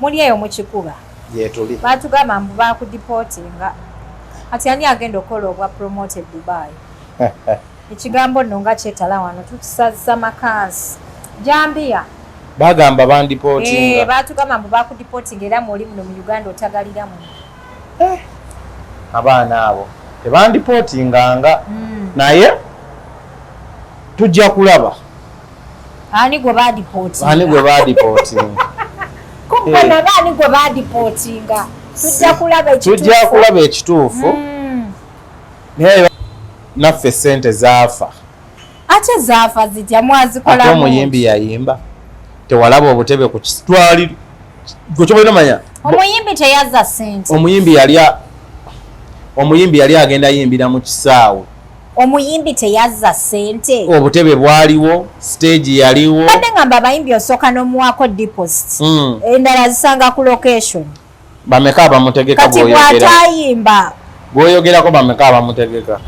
Muli eyo mu kikuba. Yetuli. Batugamba mbu bakudipotinga. Ati ani agenda okola obwa promoted Dubai. Ekigambo nno nga kyetala wano tukisazza makansi. Jambia. Bagamba bandipotinga. Batugamba mbu bakudipotinga era muli muno mu Uganda otagalira mu. Abaana abo tebandipotinganga naye tujja kulaba. Ani gwe badipotinga. Ani gwe badipotinga. Kumbe nabani gwe badipotinga. Tujja kulaba ekituufu. Tujja kulaba ekituufu. Naye naffe sente zaafa. Ate zaafa zitya mwazikola. Ate omuyimbi yayimba. Tewalaba obutebe ku kitwali. Gochoboina manya. Omuyimbi teyazza sente. Omuyimbi yali agenda yimbira mu kisaawe. Omuyimbi teyazza sente. Obutebe bwaliwo, stage yaliwo. Badde ngamba abayimbi osooka n'omuwaako deposit. Endala zisanga ku location. Bameka abamutegeka bw'oyogera. Kati bw'atayimba. Bw'oyogerako bameka abamutegeka.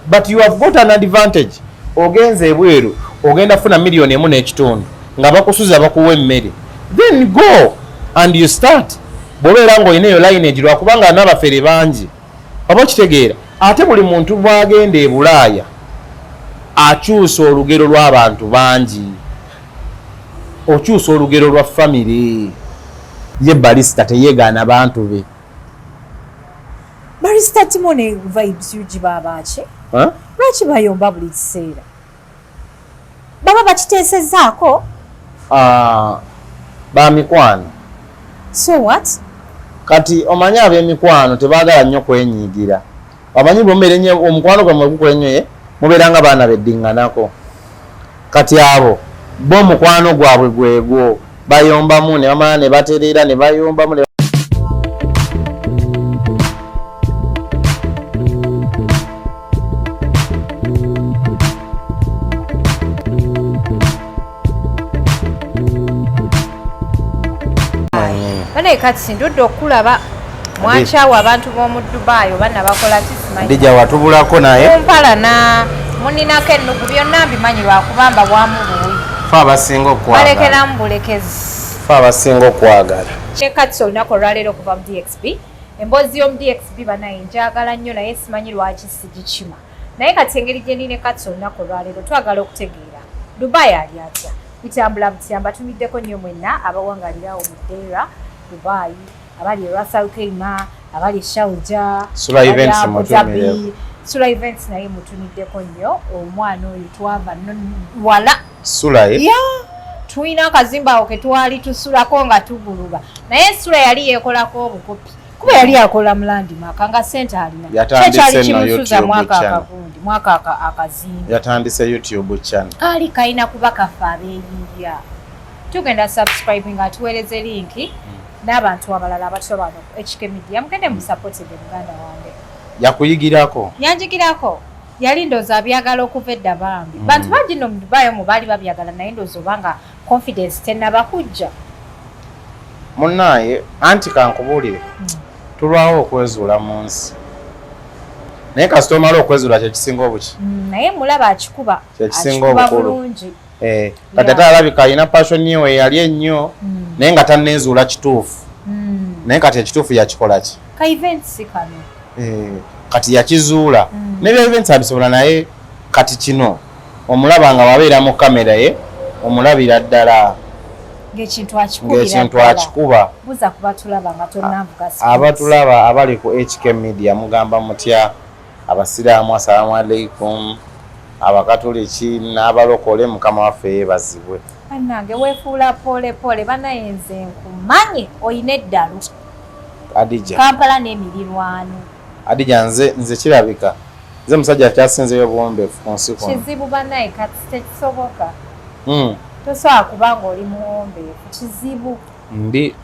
But you have got an advantage. Ogenze ebweru, ogenda funa miliyoni 1.5 nga bakusuza bakuwa emmere. Then go and you start. Bw'obeera ng'olina eyo lineage lwakubanga n'abafere bangi. Oba kitegeera. Ate buli muntu bw'agenda e Bulaaya akyusa olugero lw'abantu bangi. Okyusa olugero lwa family. Ye Barrister teyeegaana bantu be. Barrister Timone vibes yugiba abaaki? Lwaki bayomba buli kiseera? Baba bakiteesezaako? Ba mikwano. So what? Kati omanyi ab'emikwano tebaagala nnyo kwenyiigira. Amanyi bw'omubeera ennyo omukwano gwammwe gukwenyoye mubeera nga baana beddiŋŋanako. Kati abo bo omukwano gwabwe gwegwo bayombamu ne bamala ne batereera ne bayombamu. Bane kati ndudde okulaba mwankyawa abantu b'omu Dubai oba nabakola kisimanyi. Ndija watubulako naye. Mumpalana muninako ennugu byonna mbimanyi lwakubamba bwamu buwi. Fe abasinga okwagala. Balekeramu bulekezi. Fe abasinga okwagala. Kati olunaku olwaleero okuva mu DXB. Emboozi y'omu DXB banaye njagala nnyo naye simanyi lwaki sigikima. Naye kati engeri gye ndine kati olunaku olwaleero twagala okutegeera. Dubai ali atya? Bitambula butyamba tumiddeko nnyo mwenna abawangalira omudeera Dubai. Abali Russell Keima, abali Sharjah, Sula Events mutumire. Sula Events naye mutumiddeko nnyo omwana oyo twava wala. Sula ya tuina akazimba awo ke twali tusulako nga tuguluba. Naye Sula yali yekolako obukopi. Kuba yali akola mu landmark nga center alina. Yatandise no YouTube mwaka akazimba. Yatandise YouTube channel. Ali kaina kuba kafa abeeyiya. Tugenda subscribing atuweereze linki. N'abantu abalala abato HK Media mugende mu support Uganda wange. Yakuyigirako. Yanjigirako. Yali ndoza byagala okuva edda bambi. Bantu bangi no mu Dubai mu bali babyagala naye ndozo banga confidence tenaba kujja. Munnaye anti kankubulire. Tulwawo okwezuula mu nsi. Naye kasitoma lo okwezuula kye kisinga obuki. Naye mulaba akikuba. Kye kisinga obukulu. Kati ate alabika alina passion yo yali ennyo naye nga tanneezuula kituufu. Naye kati ekituufu yakikola ki? Ka events kano. Kati yakizuula. N'ebya events abisobola naye kati kino omulaba nga wabeera mu kamera ye omulabira ddala. Ng'ekintu akikuba. Buza kuba tulaba nga tonnavuga. Abatulaba abali ku HK Media mugamba mutya abasiraamu assalamu alaikum. Abakatoliki n'abalokole mukama waffe yeebazibwe. Bannange weefuula pole pole banayenze nkumanyi oyina eddalu. Adija. Kampala n'emirirwano. Adija nze kirabika. Nze musajja kyasinzeyo buwombeefu ku nsi kuno. Kizibu banaye kati tekisoboka. Tosobola kubanga oli muwombeefu kizibu. Mbi.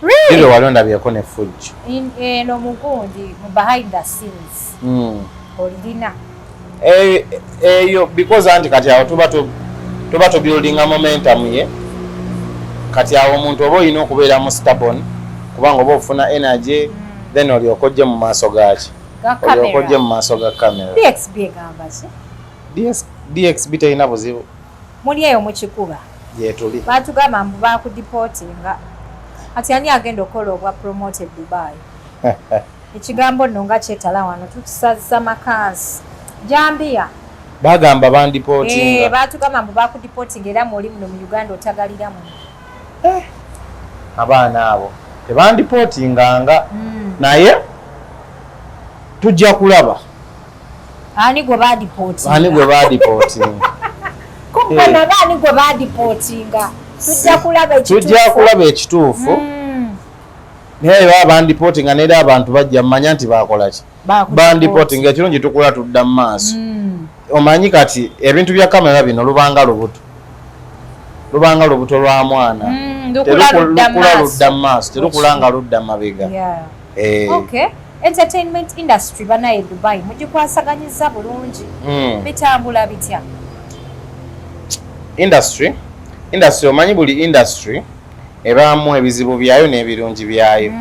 Really? Wali ondabyeko ne fujjo. Eno mugundi mu behind the scenes. Olina. Eyo because anti kati awo tuba to building a momentum ye. Kati awo omuntu oba olina okubeera mu stubborn kubanga oba ofuna energy then olyoka ojje mu maaso gaaki. Olyoka ojje mu maaso ga kamera. DXB egamba ki? DXB terina buzibu. Muli eyo mu kikuba. Yetuli. Batugamba mbu bakudipotinga. ati ani agenda okola obwa promoted Dubai ekigambo nno nga kyetala wano tukisaza makansi jambia bagamba bandipotinga batugamba mbu bakudipotinga era mwoli muno mu Uganda otagaliramu abaana abo tebandipotinganga naye tujja kulaba ani gwe badipotinga kumpana bani gwe badipotinga tujja kulaba ekituufu naye baba bandipotinga nera abantu bajja mmanya nti bakola ki bandipotinga ekirungi tukula tudda mu maaso omanyi kati ebintu bya kamera bino lubanga lubuto lwa mwana terukula ludda mu maaso terukulanga ludda mabega okay entertainment industry banaye Dubai mugikwasaganyiza bulungi bitambula bitya industry omanyi buli industry ebaamu ebizibu byayo n'ebirungi byayo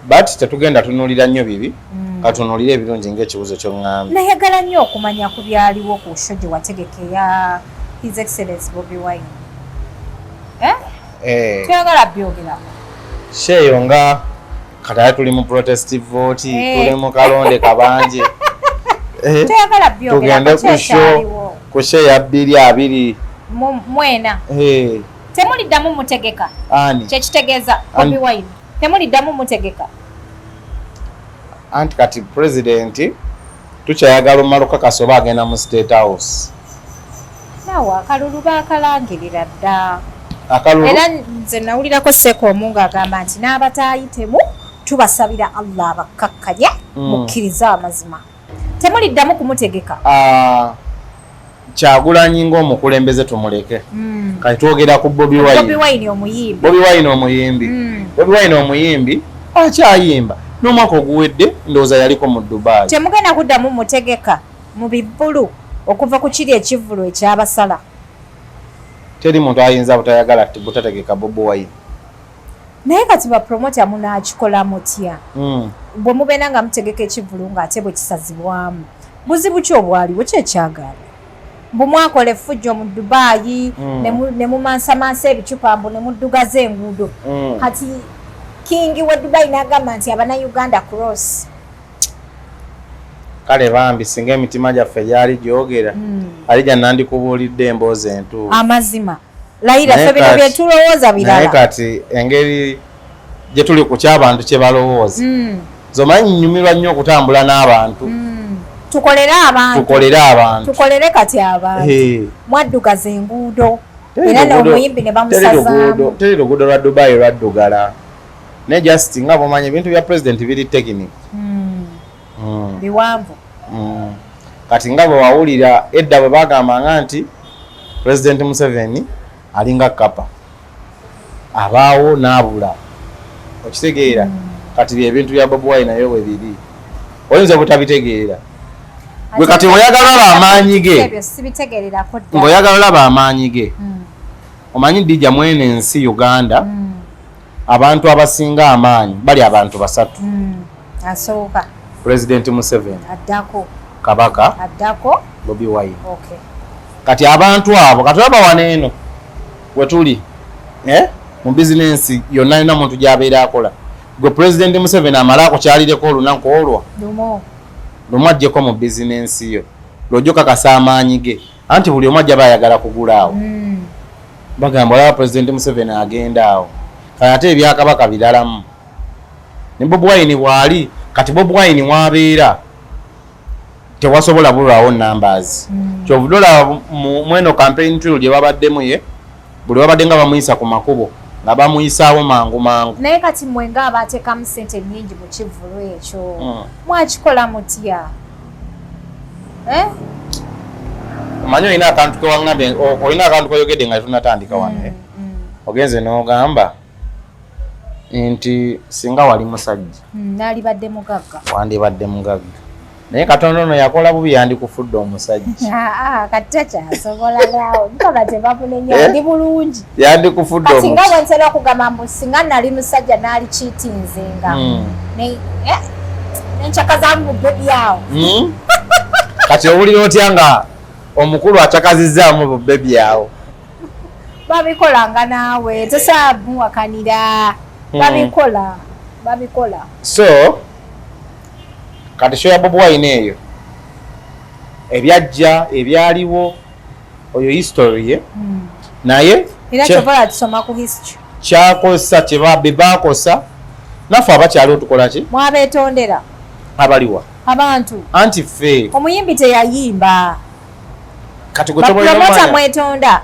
but tetugenda tunulira nnyo bibi katunulira ebirungi ng'ekibuzo ky'oŋŋambye nayagala nnyo okumanya ku byaliwo ku show gye wategeka eya His Excellency Bobi Wine tuyagala byogera sheeyo nga kataya tuli mu protestive vote tuli mu kalonde kabanje tuyagala byogera tugende ku show ya 2 mwena temuliddamu mutegeka ani kyekitegeeza Bobi Wine temuliddamu mutegeka anti kati president tukyayagala omaluka kasoba agenda mu State House nawe akalulu bakalangirira dda era nze nawulirako Seko Omunga agamba nti n'abataayitemu tubasabira Allah abakkakkanye mukkiriza amazima temuliddamu kumutegeka Kyagulanyi ng'omukulembeze tumuleke kati twogera ku Bobi Wine omuyimbi akyayimba n'omwaka oguwedde ndowooza yaliko mu Dubai temugenda kuddamu mutegeka mu bibbulu okuva ku kiri ekivulu ekyabasala teri muntu ayinza butayagala butategeka Bobi Wine naye kati bapromota munaakikola mutya bwe mubeera nga mutegeka ekivulu ng'ate bwe kisazibwamu buzibu ki obwaliwo kyekyagala mbu mwakola effujjo mu Dubai ne mumansamansa ebicupa mbu ne muddugaza enguudo kati kingi wa Dubai n'agamba nti Abannayuganda cross kale bambi singa emitima gyaffe gyali gyogera alijja nandikubuulidde emboozi entuufu amazima layira ffe bino bye tulowooza birala naye kati engeri gye tuli ku ky'abantu kye balowooza zomanyi nnyumirwa nnyo okutambula n'abantu tukolere abantu tukolere kati abantu mwaddugaza enguudo era n'omuyimbi ne bamusazaamu teri luguudo lwa Dubai lwaddugala ne just nga bwomanyi ebintu bya president biri technique biwanvu kati nga bwe wawulira edda bwe bagambanga nti President Museveni alinga kapa abaawo n'abula okitegeera kati byebintu bya Bobi Wine nayo bwe biri oyinza butabitegeera gwe kati oyagala olaba amaanyi ge ng'oyagala olaba amaanyi ge omanyi dijja mwene ensi Uganda abantu abasinga amaanyi bali abantu basatu asooka President Museveni addako Kabaka addako Bobi Wine kati abantu abo kati olaba waneeno wetuli mu bizinensi yonna alina muntu gy'abeera akola gwe President Museveni amalaako kyalireko olunaku olwo lumu ajjeko mu bizinensi yo lwojjo kakasa amaanyi ge anti buli omu ajja bayagala kugula awo bagamba olaba President Museveni agenda awo kati ate ebyakabaka biralamu ne Bobi Wine bwali kati Bobi Wine mwabeera tewasobola bulwawo numbers kyovudola mweno campaign tool gye babaddemu ye buli babadde nga bamuyisa ku makubo nga bamuyisaawo mangu naye kati mwenga abateekamu ssente nnyingi mu kivulu ekyo mwakikola mutya omanyi olina akantu kewaŋŋambe olina akantu koyogedde nga tetunatandika wano ogenze n'ogamba nti singa wali musajja naalibadde mugagga wandibadde mugagga naye Katonda ono yakola bubi yandikufudde omusajja kati takyasobola naawe mpaka tebamunenya ndi bulungi yandikufudde kati nga bwe ntera okugamba mbu singa nali musajja naali kiitinzenga nenkyakazamu mu bebi awo kati owulira otya nga omukulu akyakazizzaamu mu bebi awo babikolanga naawe tosaamuwakanira babikola so kati show ya Bobi Wine eyo ebyajja ebyaliwo oyo history ye naye era kyovala tusoma ku history kyakosa kyebabe bakosa nafe abakyali otukola ki mwabetondera abaliwa abantu anti ffe omuyimbi teyayimba kati bapromota mwetonda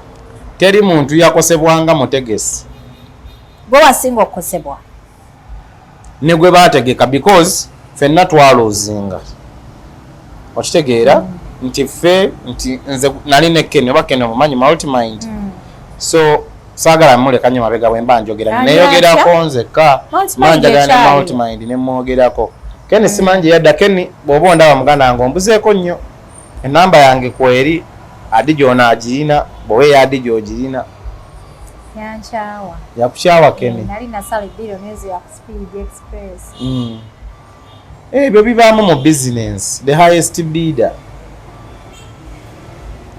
teri muntu yakosebwanga mutegesi gwe wasinga okukosebwa ne gwe baategeka because ffenna twaloozinga okitegeera nti ffe nti nze nali ne Ken oba Ken omumanyi multimind so saagala muleka nnyo mabega bwe mba njogera neyogerako nzekka manjagala ne multimind ne mwogerako Ken simanji yadda Ken bw'oba ondaba muganda nga ombuzeeko nnyo enamba yange kweri adi gyona agirina bwewe yadi gyogirina yankyawa yakukyawa Ken nali nasala ebbiro nezi ya Speed Express ebyo bibaamu mu business the highest bidder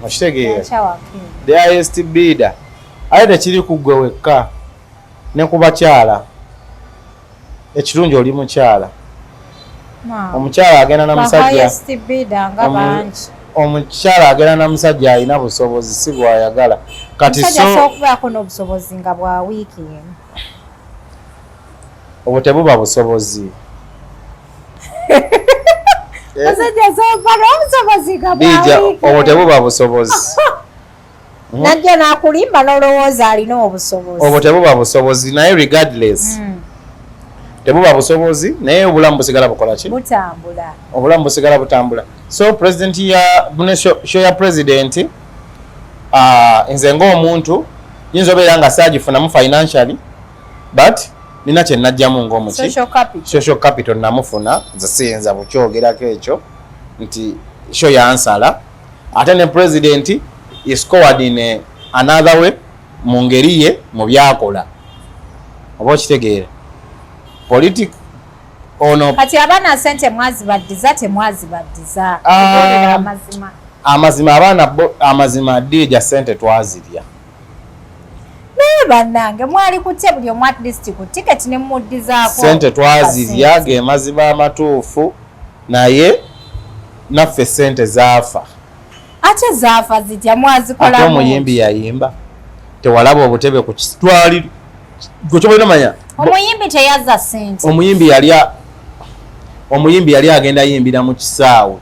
okitegeera the highest bidder aye tekiri ku ggwe wekka ne ku bakyala ekirungi oli mukyala omukyala agenda na musajja omukyala agenda na musajja alina busobozi si bwayagala kati sokubaako n'obusobozi nga bwa wiiki emu obwo tebuba busobozi obwo tebuba busobozi najja nakulimba n'olowooza alina obusobozi obwo tebuba busobozi naye regardless tebuba busobozi naye obulamu busigala bukola ki butambula obulamu busigala butambula so president ya show ya president nze ng'omuntu yinza obeera nga saagifunamu financially but nina kye najjamu ng'omuki social capital namufuna nze siyinza bukyogerako ekyo nti show yansala ate ne president is scored in another way mu ngeri ye mu byakola oba okitegeera politic ono kati abaana sente mwazibaddiza temwazibaddiza amazima amazima dija sente twazirya naye bannange mwali kutya buli omu at least ku ticket ne muddizaako sente twazirya ge mazima amatuufu naye naffe sente zaafa ate zaafa zitya mwazikola ate omuyimbi yayimba tewalaba obutebe ku kitwali gwe manya omuyimbi teyazza sente omuyimbi yali agenda yimbira mu kisaawe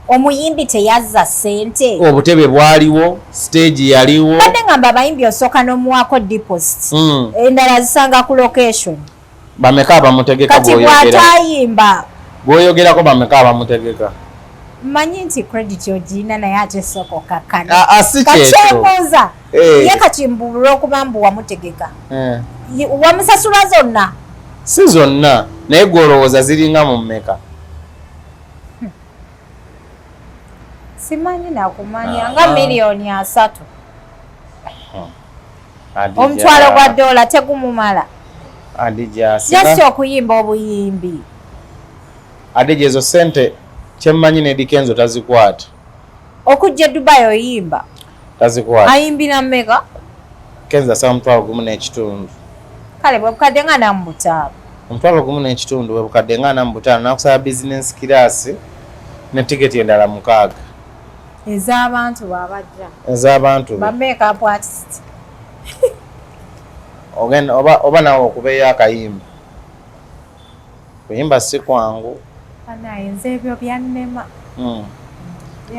omuyimbi teyazza sente obutebe bwaliwo stage yaliwo badde ngamba abayimbi osooka n'omuwaako deposit endala zisanga ku location bameka abamutegeka kati bw'atayimba bw'oyogerako bameka abamutegeka mmanyi nti credit ogirina naye ate sooka okakkana kakyebuuza ye kati mbulula okuba mbu wamutegeka wamusasula zonna si zonna naye gwolowooza ziringa mu mmeka simanyi nakumanya nga miliyoni 3 omutwalo gwa dola tegumumala just okuyimba obuyimbi adija ezo sente kyemmanyi ne Dikenzo tazikwata okujja Dubai oyimba tazikwata ayimbira mmeka Kenzo asaba $1.5 kale bwebukadde nga namubutaano $1.5 bwebukadde nga namubutaano nakusaba business class ne tiketi endala 6 ez'abantu babajja ez'abantu ba makeup artist ogenda oba nawe okubeeyo akayimba kuyimba si kwangu anaye nze ebyo byannema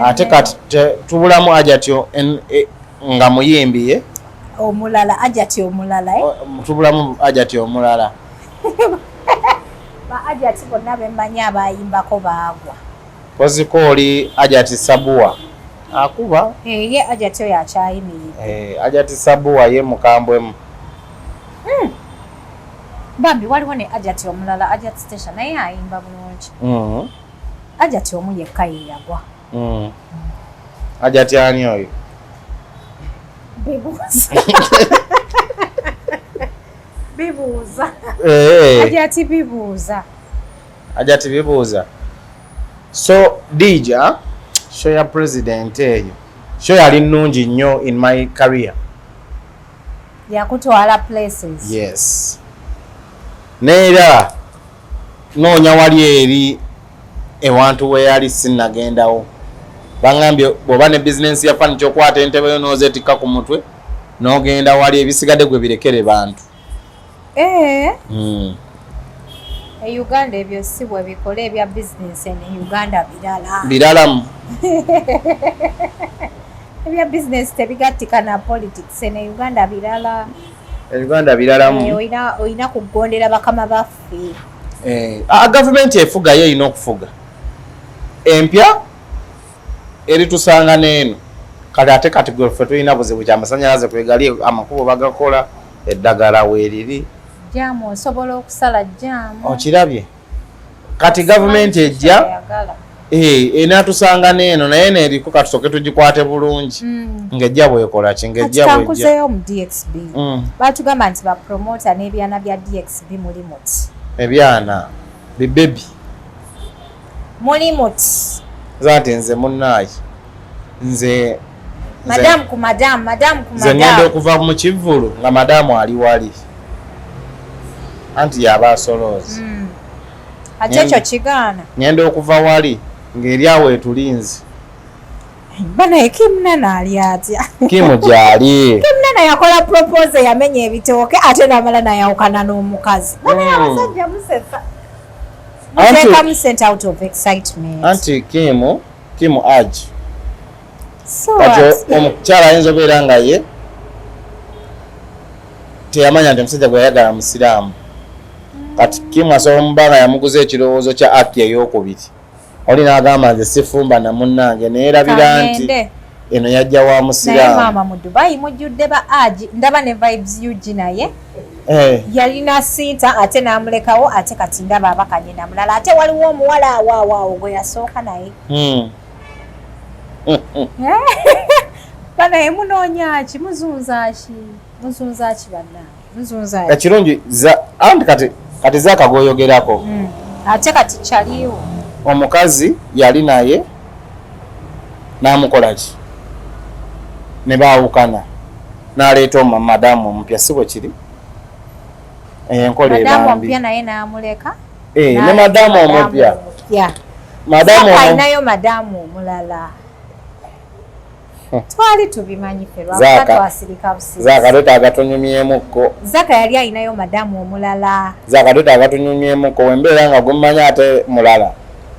ate kati tubulamu ajatyo nga muyimbiye omulala ajati omulala tubulamu ajati omulala ba ajati bonna bemmanyi abayimbako baagwa koziko oli ajati Sabuwa akuba ye ajati oyo akyayimirira ajati Sabuwa ye mukambwemu bambi waliwo ne ajati omulala ajati station naye ayimba bulungi ajati omu yekka yeyagwa ajati ani oyo bibuuza ajati bibuuza so dija show ya president eyo show yali nnungi nnyo in my career yakutwala places yes neera noonya wali eri ewantu weyali sinnagendawo. Bangambye bw'oba ne bizinensi ya fani ky'okwata entebe yo n'ozeetikka ku mutwe n'ogenda wali ebisigadde gwe birekere bantu. E Uganda ebyo si bwe bikola ebya bizinensi ne Uganda biralamu. Ebya bizinensi tebigattika na politics ne Uganda birala. Uganda biralamu. Oyina kugondera bakama baffe. Gavumenti efuga ye erina okufuga. Empya eritusanga n'eno kati ate ffe tulina buzibu ky'amasannyalaze kwegali amakubo bagakola eddagala weeriri. Jaamu osobola okusala jaamu. Okirabye kati gavumenti ejja enatusanga n'eno naye neeriko katusooke tugikwate bulungi ng'ejja bwekola ki ng'ejja bwejja. Kankuzeeyo mu DXB baatugamba nti bapromota n'ebyana bya DXB muli muti. Ebyana bibebi muli muti. Zati nze munnaayi nze madamu ku madamu nze ngenda okuva mu kivvulu nga madamu ali wali anti yaba asoloozi. Ate ekyo kigaana. Ngenda okuva wali ng'eri awo etulinzi. Bana Kimnana ali atya? Kimu gyali. Kimnana yakola propose yamenya ebitooke ate n'amala nayawukana n'omukazi. Bana abasajja musesa. Take me sent out of excitement. Anti Kimu Aji. So kati omukyala ayinza obeera nga ye teyamanya nti omusajja gwe yayagala musiraamu. Kati Kimu asobola omuba nga yamuguza ekirowoozo kya aki ey'okubiri. Oli n'agamba nze sifumba na munnange neerabira nti eno yajja wa musiraamu. Naye maama mu Dubai mujjudde ba Aji ndaba ne vibes yugi naye. Yalina sinta ate n'amulekawo ate kati ndaba abakanye na mulala ate waliwo omuwala awaawo gwe yasooka naye. Banaye munoonya ki muzunza ki bannange ekirungi anti kati Zaaka gw'oyogerako ate kati kyaliwo omukazi yali naye n'amukola ki ne baawukana n'aleeta madamu omupya si bwe kiri enkola madamu omupya naye n'amuleka ne madamu omupya alinayo madamu omulala twali tubimanyi ffe lwaka twasirika busizi. Zaaka twetaaga tunyumyemukko. Zaaka yali alinayo madamu omulala. Zaaka twetaaga tunyumyemukko wembeera nga gumanyi ate mulala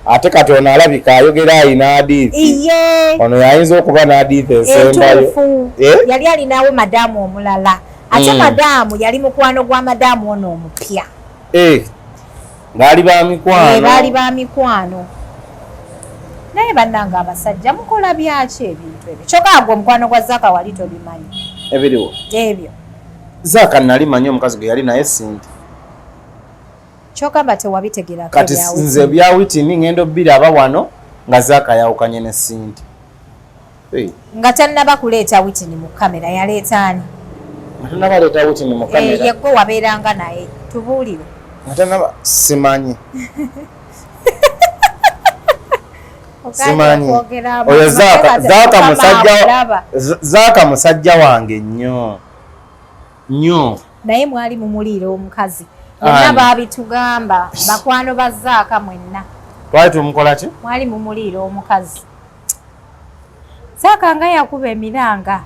ate kati ono alabika ayogera ayina adiithi. Ono yayinza okuba n'adiithi esembayo. Yali alinawo madamu omulala ate madamu yali mukwano gwa madamu ono omupya. Baali ba mikwano. Baali ba mikwano. Naye bannanga abasajja mukola byaki ebintu ebyo kyokka gwe omukwano gwa Zaaka wali tobimanyi ebiriwo ebyo. Zaaka nali manyi omukazi gwe yali naye sinti kyokka mba tewabitegerako kati nze bya witini ngendo biraba wano nga Zaaka yawukanye ne sinti nga tannaba kuleeta witini mu kamera yaleeta ani? Nga tannaba leeta witini mu kamera yegwe wabeeranga naye tubuulire. Nga tannaba simanyi simanyi oyo Zaaka musajja wange nnyo naye mwali mumuliira omukazi yonna baabitugamba bakwano ba Zaaka mwenna twali tumukola ki mwali mumuliira omukazi Zaaka nga yakuba emiranga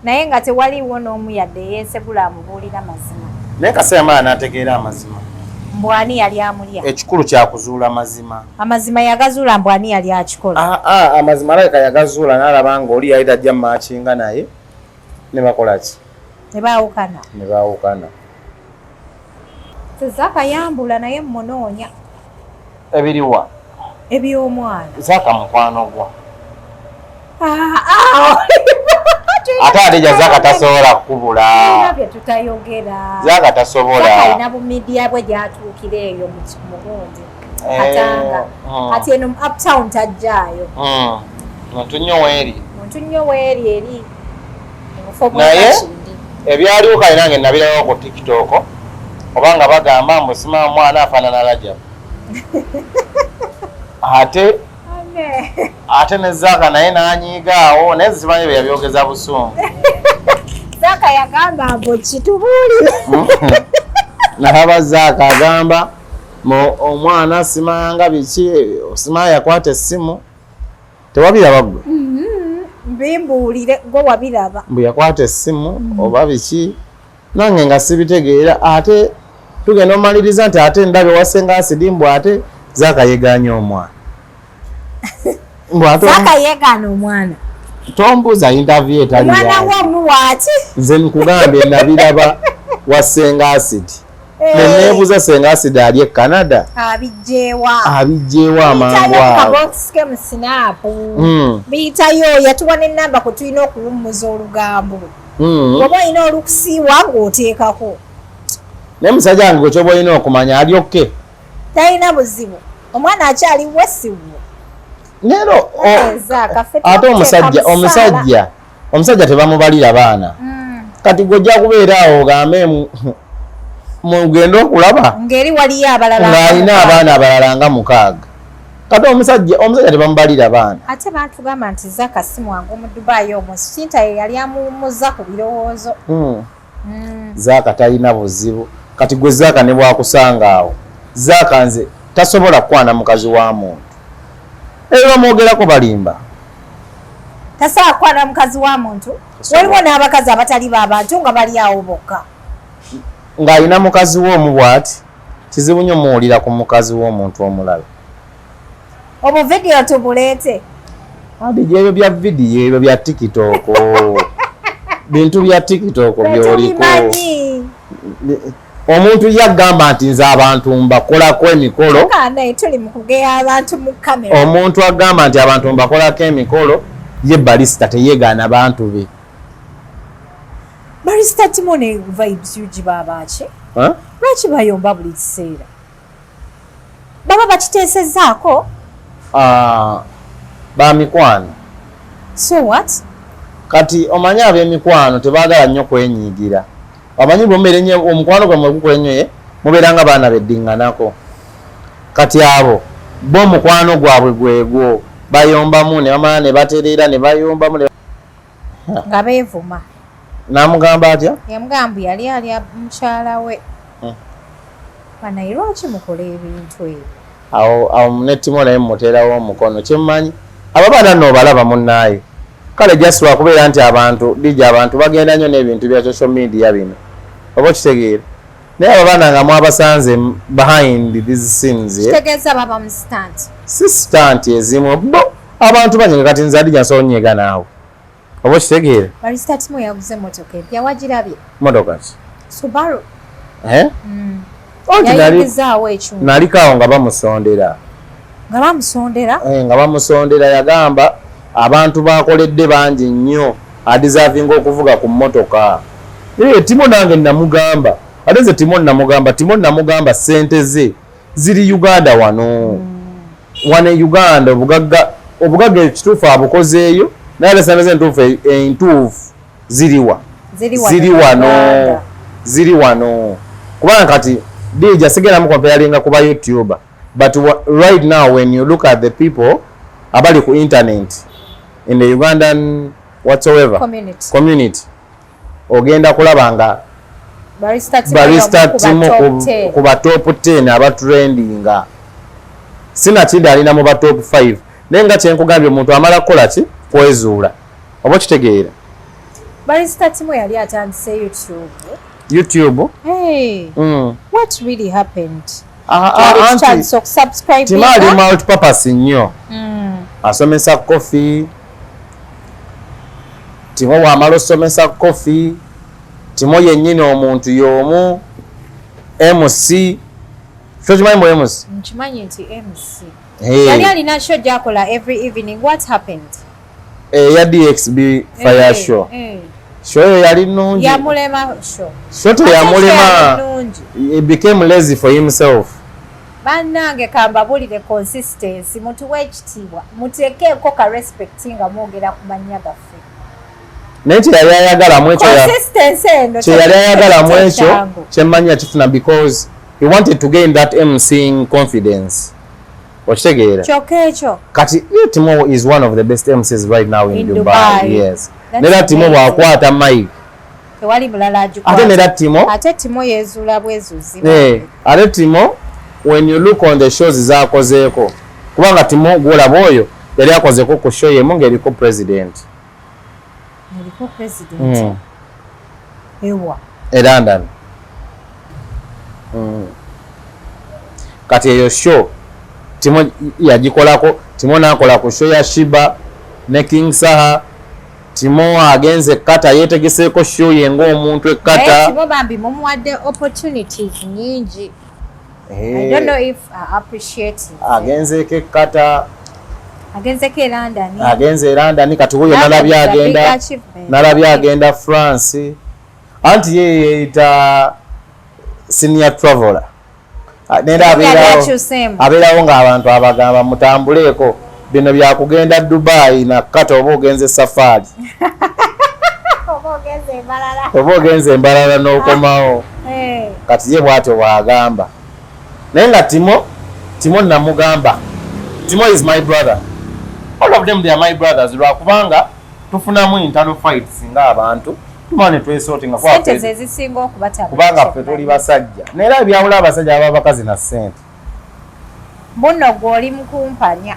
naye nga tewaliwo n'omu yadde yeesebula amubuulira mazima naye kaseera mala n'ategeera amazima. Mbwani yali amulya. Ekikulu kya kuzuula mazima. Amazima yagazuula mbwani yali akikola. Amazima alabika yagazuula n'alaba nga oli yali tajja maakinga naye ne bakola ki? Ne baawukana. Ne baawukana. Zaaka yambula naye mmunoonya. Ebiriwa? Eby'omwana. Zaaka mukwano gwa. Ate Adija Zaaka tasobola kukubula. Nabyo tutayogera. Zaaka tasobola. Zaaka alina bumidiya bwe gyatuukira eyo mu Burundi. Katanga. Kati eno mu Uptown tajjaayo. Muntu nnyo weeri. Muntu nnyo weeri eri. Naye ebyaliwo kale nange nabirawo ku TikTok obanga bagamba mbu sima mwana afaanana Rajabu. Ate ne Zaaka naye n'anyiigaawo naye simanyi bye yabyogeza busungu. Zaaka yagamba mbu kitubuulire. nalaba Zaaka agamba omwana simanga biki osima yakwata essimu tewabiraba gwe bimbuulire gwe wabiraba mbu yakwata essimu oba biki nange nga sibitegeera ate tugenda omaliriza nti ate ndabe wasenga asidi mbu ate Zaaka yeganya omwana Zaaka yegaana omwana tombuuza interview etali omwana womuwaati nze nkugambye nabiraba wasenga asidi neneebuuza senga asidi ali e Canada abijjeewa amangu ke mu sinaapu biyitayo yatuwa n'ennamba kwe tulina okuwummuza olugambo oba olina olukusiiwa ng'oteekako naye musajja wange gwe kyoba olina okumanya alyokke talina buzibu omwana akyali wesibu nero ate omusajja tebamubalira baana kati gojja kubeera awo ogambe mugenda okulaba ngeri waliyo abalala ng'alina abaana abalala nga 6 kati omusajja tebamubalira baana ate batugamba nti Zaaka si mwangu mu Dubai omwo Sinta ye yali amuwummuza ku birowoozo Zaaka talina buzibu kati gwe Zaaka ne bwakusanga awo Zaaka nze tasobola kukwana mukazi wa muntu eyo bamwogerako balimba tasobola kukwana mukazi wa muntu waliwo n'abakazi abatali b'abantu nga bali awo bokka ng'alina mukazi w'omu bw'ati kizibu nnyo muwulira ku mukazi w'omuntu omulala obwo vidiyo tubuleete abijja ebyo bya vidiyo ebyo bya tikitoko bintu bya tikitoko byoliko omuntu yagamba nti nze abantu mbakolako emikolo tuli mu kugeya abantu mu kamera omuntu agamba nti abantu mbakolako emikolo ye Barrister teyeegaana bantu be Barrister Timone vibes yuji babaki lwaki bayomba buli kiseera baba bakiteesezaako bamikwano so what kati omanyi ab'emikwano tebaagala nnyo kwenyiigira omanyi bwomubeere nnyo omukwano gwammwe gukola ennyo mubeeranga baana beddiŋŋanako kati abo bo omukwano gwabwe gwegwo bayombamu ne bamala ne batereera ne bayombamu nga beevuma namugamba atya yamugambu yali alya mukyala we banaye lwaki mukola ebintu ebyo awo ne Timo naye mumuteerawo omukono kyemmanyi abo baana nno obalaba munnaaye kale just lwakubeera nti abantu bagenda nnyo n'ebintu bya social media bino oba okitegeera naye abo baana nga mwabasanze behind these scenes kitegeeza baba mu stand si stand ezimu bo abantu banyega kati nze Adija nsobola nnyiga naawe oba okitegeera Barrister Timo yaguze emmotoka empya wagirabye motoka ki Subaru yayigizaawo ekyuma nalikaawo nga bamusondera nga bamusondera yagamba abantu bakoledde bangi nnyo adisavinga okuvuga ku mmotoka Timo nange namugamba ate nze Timo namugamba ssente ze ziri Uganda wano e Uganda obugagga ekituufu abukozeeyo naye alesanaze entuufu ziri wano kubanga kati Dija sigenda mu comparing kuba YouTuber but right now when you look at the people abali ku internet in the Ugandan whatsoever community ogenda kulaba nga Barrister Timo kuba top 10 abatrendinga sina kindi alina mu ba top 5 naye nga kyenkugambye omuntu amala kukola ki kwezuula oba kitegeera Barrister Timo yali atandise YouTube. Hey, what really happened? Timo ali multi-purpose nnyo asomesa coffee Timo wamala osomesa coffee Timo yennyini omuntu y'omu MC kimanyi mu MC nkimanyi nti MC yali alina show gy'akola every evening. What happened? Ya DXB Fire Show show eyo yali nnungi yamulema show teyamulema he became lazy for himself bannange kambabulire consistency mutuwe ekitiibwa muteekeeko ka respect nga mwogera ku mannya gaffe naye kyeyali ayagalamu ekyo kyeyali ayagalamu ekyo kyemmanyi yakifuna because he wanted to gain that MCing confidence okitegeera kyokka ekyo kati Timo is one of the best MCs right now in Dubai. Yes nera Timo bwakwata mic tewali mulala ajukwata. Ate nera Timo. Ate Timo yezuula bwezuzi. Ate Timo when you look on the shows zaakozeeko kubanga Timo gwolaba oyo yali akozeko ku show yemu ng'eriko president. Eriko president. Ewa. London. Kati eyo show Timo yagikolako. Timo n'akola ku show ya Shiba ne King Saha. Timo agenze Kata yetegeseeko show ye ng'omuntu ekkata. Timo bambi mumuwadde opportunities nyingi. I don't know if I appreciate it. Agenzeeko ekkata. Agenzeko London. Agenze London kati huyo nalabya agenda France. Anti ye yeita senior traveler. Nenda abeerawo ng'abantu abagamba mutambuleeko bino bya kugenda Dubai na Kata oba ogenze safari. Oba ogenze embalala n'okomawo. Kati ye bw'atyo bw'agamba. Naye nga Timo namugamba. Timo is my brother. All of them they are my brothers. Lwakubanga tufunamu internal fights ng'abantu. Tumane twesortinga kwa sente zezisinga okubataba. Kubanga ffe tuli basajja. Neera ebyawula abasajja ab'abakazi na ssente. Muno gw'oli mukumpanya.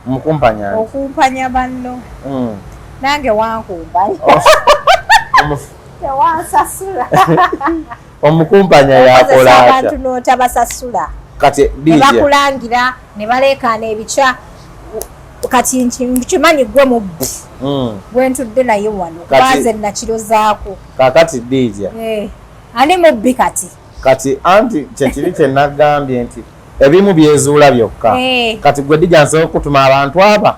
Mukumpanya. Okumpanya banno. Nange wankumpanya. Tewansasula. Omukumpanya yakola atya? Abantu n'otabasasula. Kati DJ. Bakulangira ne baleekaana ebica. Kati nkimanyi gwe mubbi. Gwentudde naye wano. Baze nakirozaako. Kakati DJ. Ani mubbi kati. Kati anti kyekiri kye nagambye nti ebimu byezuula byokka. Kati gwe DJ nsobola okutuma abantu aba.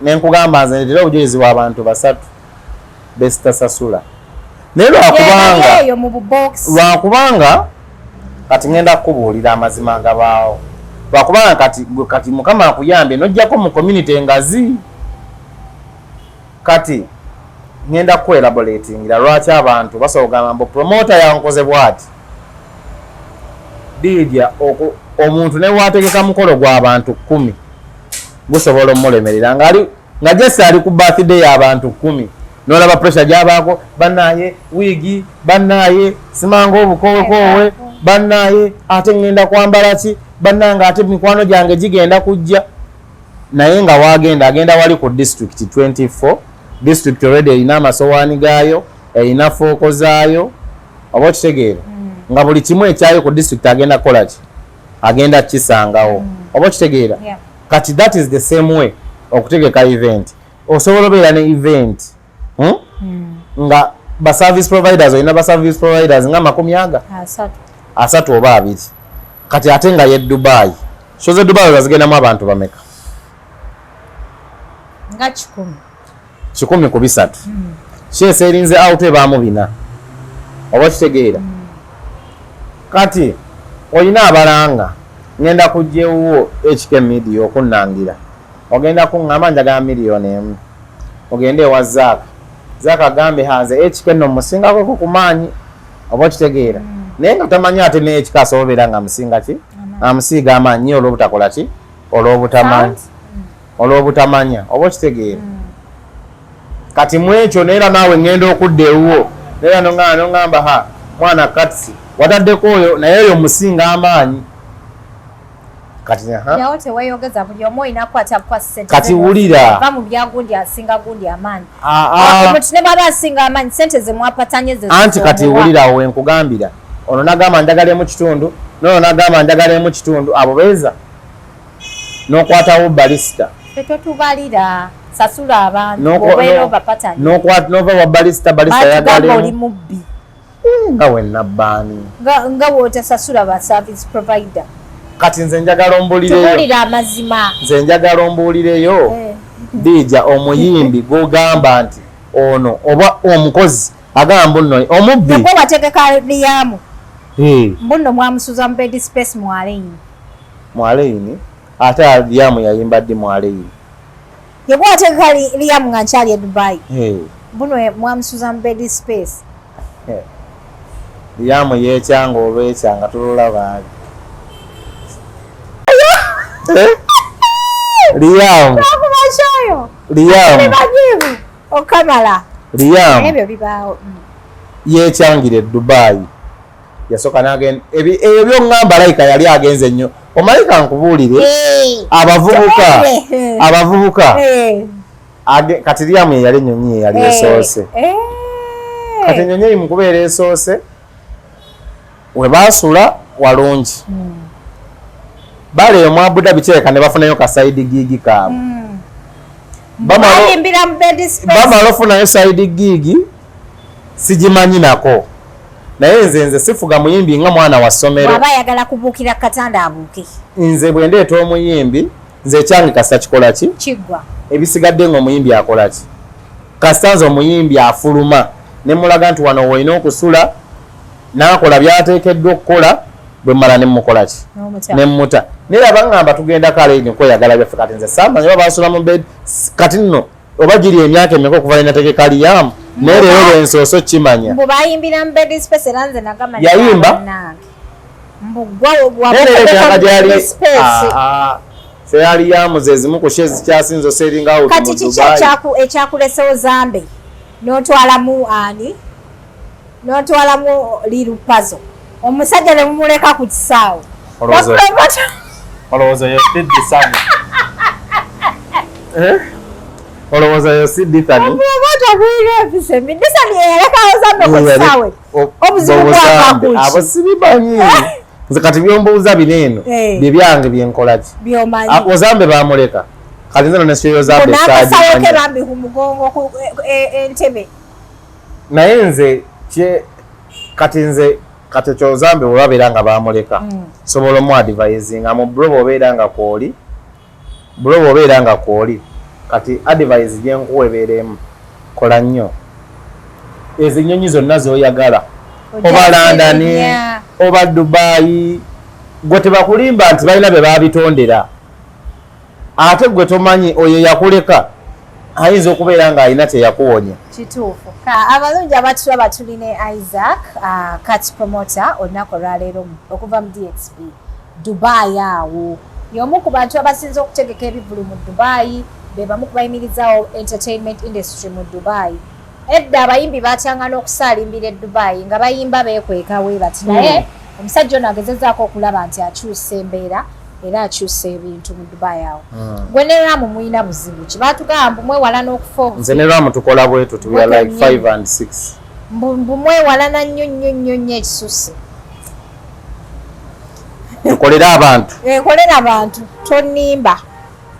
Nenkugamba nze ndira obujulizi bw'abantu basatu besitasasula. Naye lwakubanga kati ngenda kukubuulira amazima agabaawo. Lwakubanga kati Mukama akuyambye n'ojjako mu community engazi. Kati ngenda kuelaboratingira lwaki abantu basobola kugamba mbu promoter yankoze bw'ati. Didya omuntu ne bw'ategeka mukolo gw'abantu 10 gusobola omulemerera nga Jesse ali ku birthday y'abantu 10 n'olaba pressure gy'abaako bannaye wiigi bannaye simanga obukowekowe bannaye ate ngenda kwambala ki bannanga ate mikwano gyange gigenda kujja naye nga wagenda agenda wali ku district 24 district already erina amasowaani gaayo erina fooko zaayo oba okitegeera nga buli kimu ekyayo ku district agenda kukola ki agenda kisangawo oba okitegeera kati that is the same way okutegeka event osobola obeera ne event nga ba service providers olina ba service providers nga 30 oba 2 kati ate nga ye Dubai show ze Dubai bazigendamu abantu bameka nga 10 ku 3 kyese erinze out ebaamu 4 oba kitegeera kati olina abalanga ngenda kujjewo HK Media okunnangira ogenda kuŋŋamba njagala $1,000,000 ogende ewa Zaka agambe hanze HK no musingako ku maanyi oba kitegeera naye nga tamanyi ate ne HK asobola nga musinga ki amusiiga amaanyi olw'obutakola ki olw'obutamanya oba kitegeera kati mu ekyo neera naawe ngenda okudda ewuwo neera noŋŋamba mwana katisi wataddeko oyo naye oyo musinga amaanyi kati yawo tewayogeza buli omu olina kukwata sente kati wulira va mu byagundi asinga gundi amaanyi omuntu ne bwaba asinga amaanyi sente ze mwapatanye ze anti kati wulira we nkugambira ono nagamba njagala mu kitundu nono nagamba njagala mu kitundu abo beeza n'okwatawo balista totubalira sasula abantu obeera obapatanye nova wa balista yagala oli mubbi nga wenabbaani nga wotasasula ba service provider kati nze njagala ombulireyo amazima nze njagala ombulireyo Dija omuyimbi gogamba nti ono oba omukozi agamba nno omubbi ko bategeka liyamu mbuno mwamusuza mu bed space mwaleini ate liyamu yayimba ddi mwaleini yego ategeka liyamu nga nkyali e Dubai mbuno mwamusuza mu bed space liyamu yekyanga olwekyanga tululabaali Liam Okamala. Liam. Ebyo bibaawo. Yekyangire Dubai. Yasoka nagenda ebyo ngamba Malayika yali agenze nnyo. Omalayika nkubuulire abavubuka kati Liam yali ennyonyi yali esoose. Kati ennyonyi mukubeera esoose we baasula walungi. Bale mu Abu Dhabi kyeka ne bafunayo ka side gig kaabwe. Bamala ofunayo side gig sigimanyi nako. Naye nze sifuga muyimbi nga mwana wa ssomero. Baba yagala kubuukira katanda abuuke. Nze bwe ndeeta omuyimbi nze kyange kasita kikola ki? Kiggwa. Ebisigadde ng'omuyimbi akola ki? Kasita nze omuyimbi afuluma ne mulaga nti wano woyina okusula n'akola by'ateekeddwa okukola bwe mmala ne mmukola ki? Ne mmuta. Naye abangamba tugenda kale nkweyagala byaffe kati nze samanyi oba basula mu bed kati nno oba giri emyaka emeka okuva linategeka Liam. Naye leero lwensooso kimanya. Mbu bayimbira mu bed space era nze nagamba yayimba seyali yamuze ezimu ku she zikyasinzo seringa out mu Dubai. Kati kiki ekyakulesewo Zambe n'otwalamu ani n'otwalamu Lirupazo omusajja ne mumuleka ku kisaawo olowooza yo Siddi Sani olowooza yo Siddi Sani abo sibimanyi nze kati byombuuza bineeno bye byange byenkola ki Ozambe bamuleka kati nze nonesyoyo Zambe naye nze kati kyozambe olwabeera nga bamuleka sobola omu advisinga mu bro bwobeera nga kwoli kati advice gyenkuwa ebeeremu kola nnyo ezo ennyonyi zonna zoyagala oba London oba Dubai gwe tebakulimba nti balina be babitondera ate gwe tomanyi oyo yakuleka ayinza okubeera nga alina teyakuwonya. Kituufu. Abalungi abatulaba tuli ne Isaac cat promoter olunaku olwaleero okuva mu DXB Dubai awo y'omu ku bantu abasinze okutegeka ebivulu mu Dubai be bamu ku bayimirizaawo entertainment industry mu Dubai. Edda abayimbi batyanga n'okusaalimbira e Dubai nga bayimba beekweka we bati naye omusajja ono agezezaako okulaba nti akyusa embeera era akyusa ebintu mu Dubai awo. Gwe ne Ramu muyina buzibu ki batugamba mwewala n'okufa nze ne Ramu tukola bwetu we are like 5 and 6 mbu mwewalana nnyo ekisusse tukolera abantu kolera abantu tonimba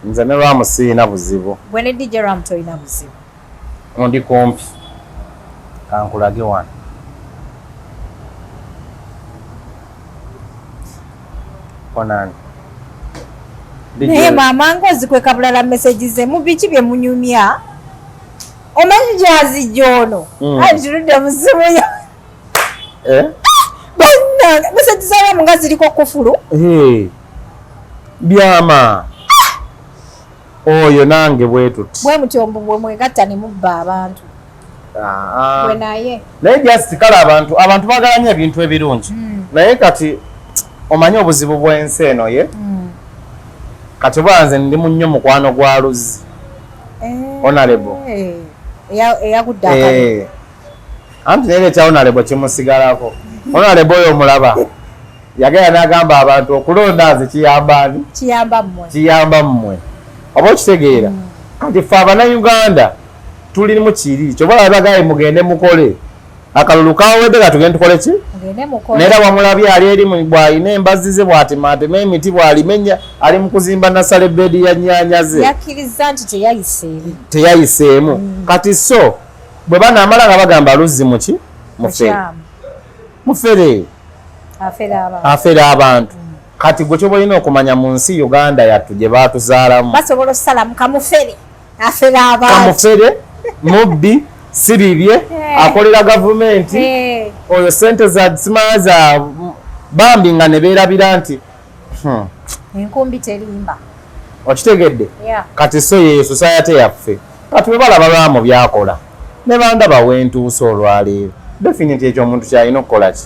nze ne Ramu siyina buzibu gwe ne DJ Ramu toyina buzibu ndi kumpi kankulage wano onani naye maama ngozi kweka bulala message ze mu biki bye munyumya omanyi gyazijja ono tuludde musimu yo bonna message zabamu nga ziriko kufulu byama oyo nange bwetuti bwe mutyombo bwe mwegatta ne mubba abantu bwe naye just kale abantu bagala nnyo ebintu ebirungi naye kati omanyi obuzibu bw'ensi eno ye kati oba nze ndi munnyo mukwano gwa Luzzi Honorable eyagudde akale anti naye ekya Honorable kimusigalako Honorable oyo omulaba yagenda n'agamba abantu okulonda nze kiyamba mmwe oba okitegeera kati ffe Abannayuganda tuli mu kiri kyoba labagaye mugende mukole akalulu kawedde katugende tukole ki neera bwamulabye ali eri bwalina embazi ze bw'atemaatema emiti bw'alimenya ali mu kuzimba nasale bedi ya nnyanya ze yakkiriza nti teyayiseemu kati so bwe banaamala nga bagamba Luzzi muki mufere afere abantu kati gwe kyoba olina okumanya mu nsi Uganda yattu gye baatuzaalamu basobola osalamu kamufere afere abantu kamufere mubbi sibibye akolera gavumenti oyo sente za simaza bambi nga ne beerabira nti enkumbi terimba okitegedde kati so yeyo society yaffe kati bwe balaba Ramu byakola ne bandaba wentuusa olwaleero definitely ekyo omuntu kyalina okukola ki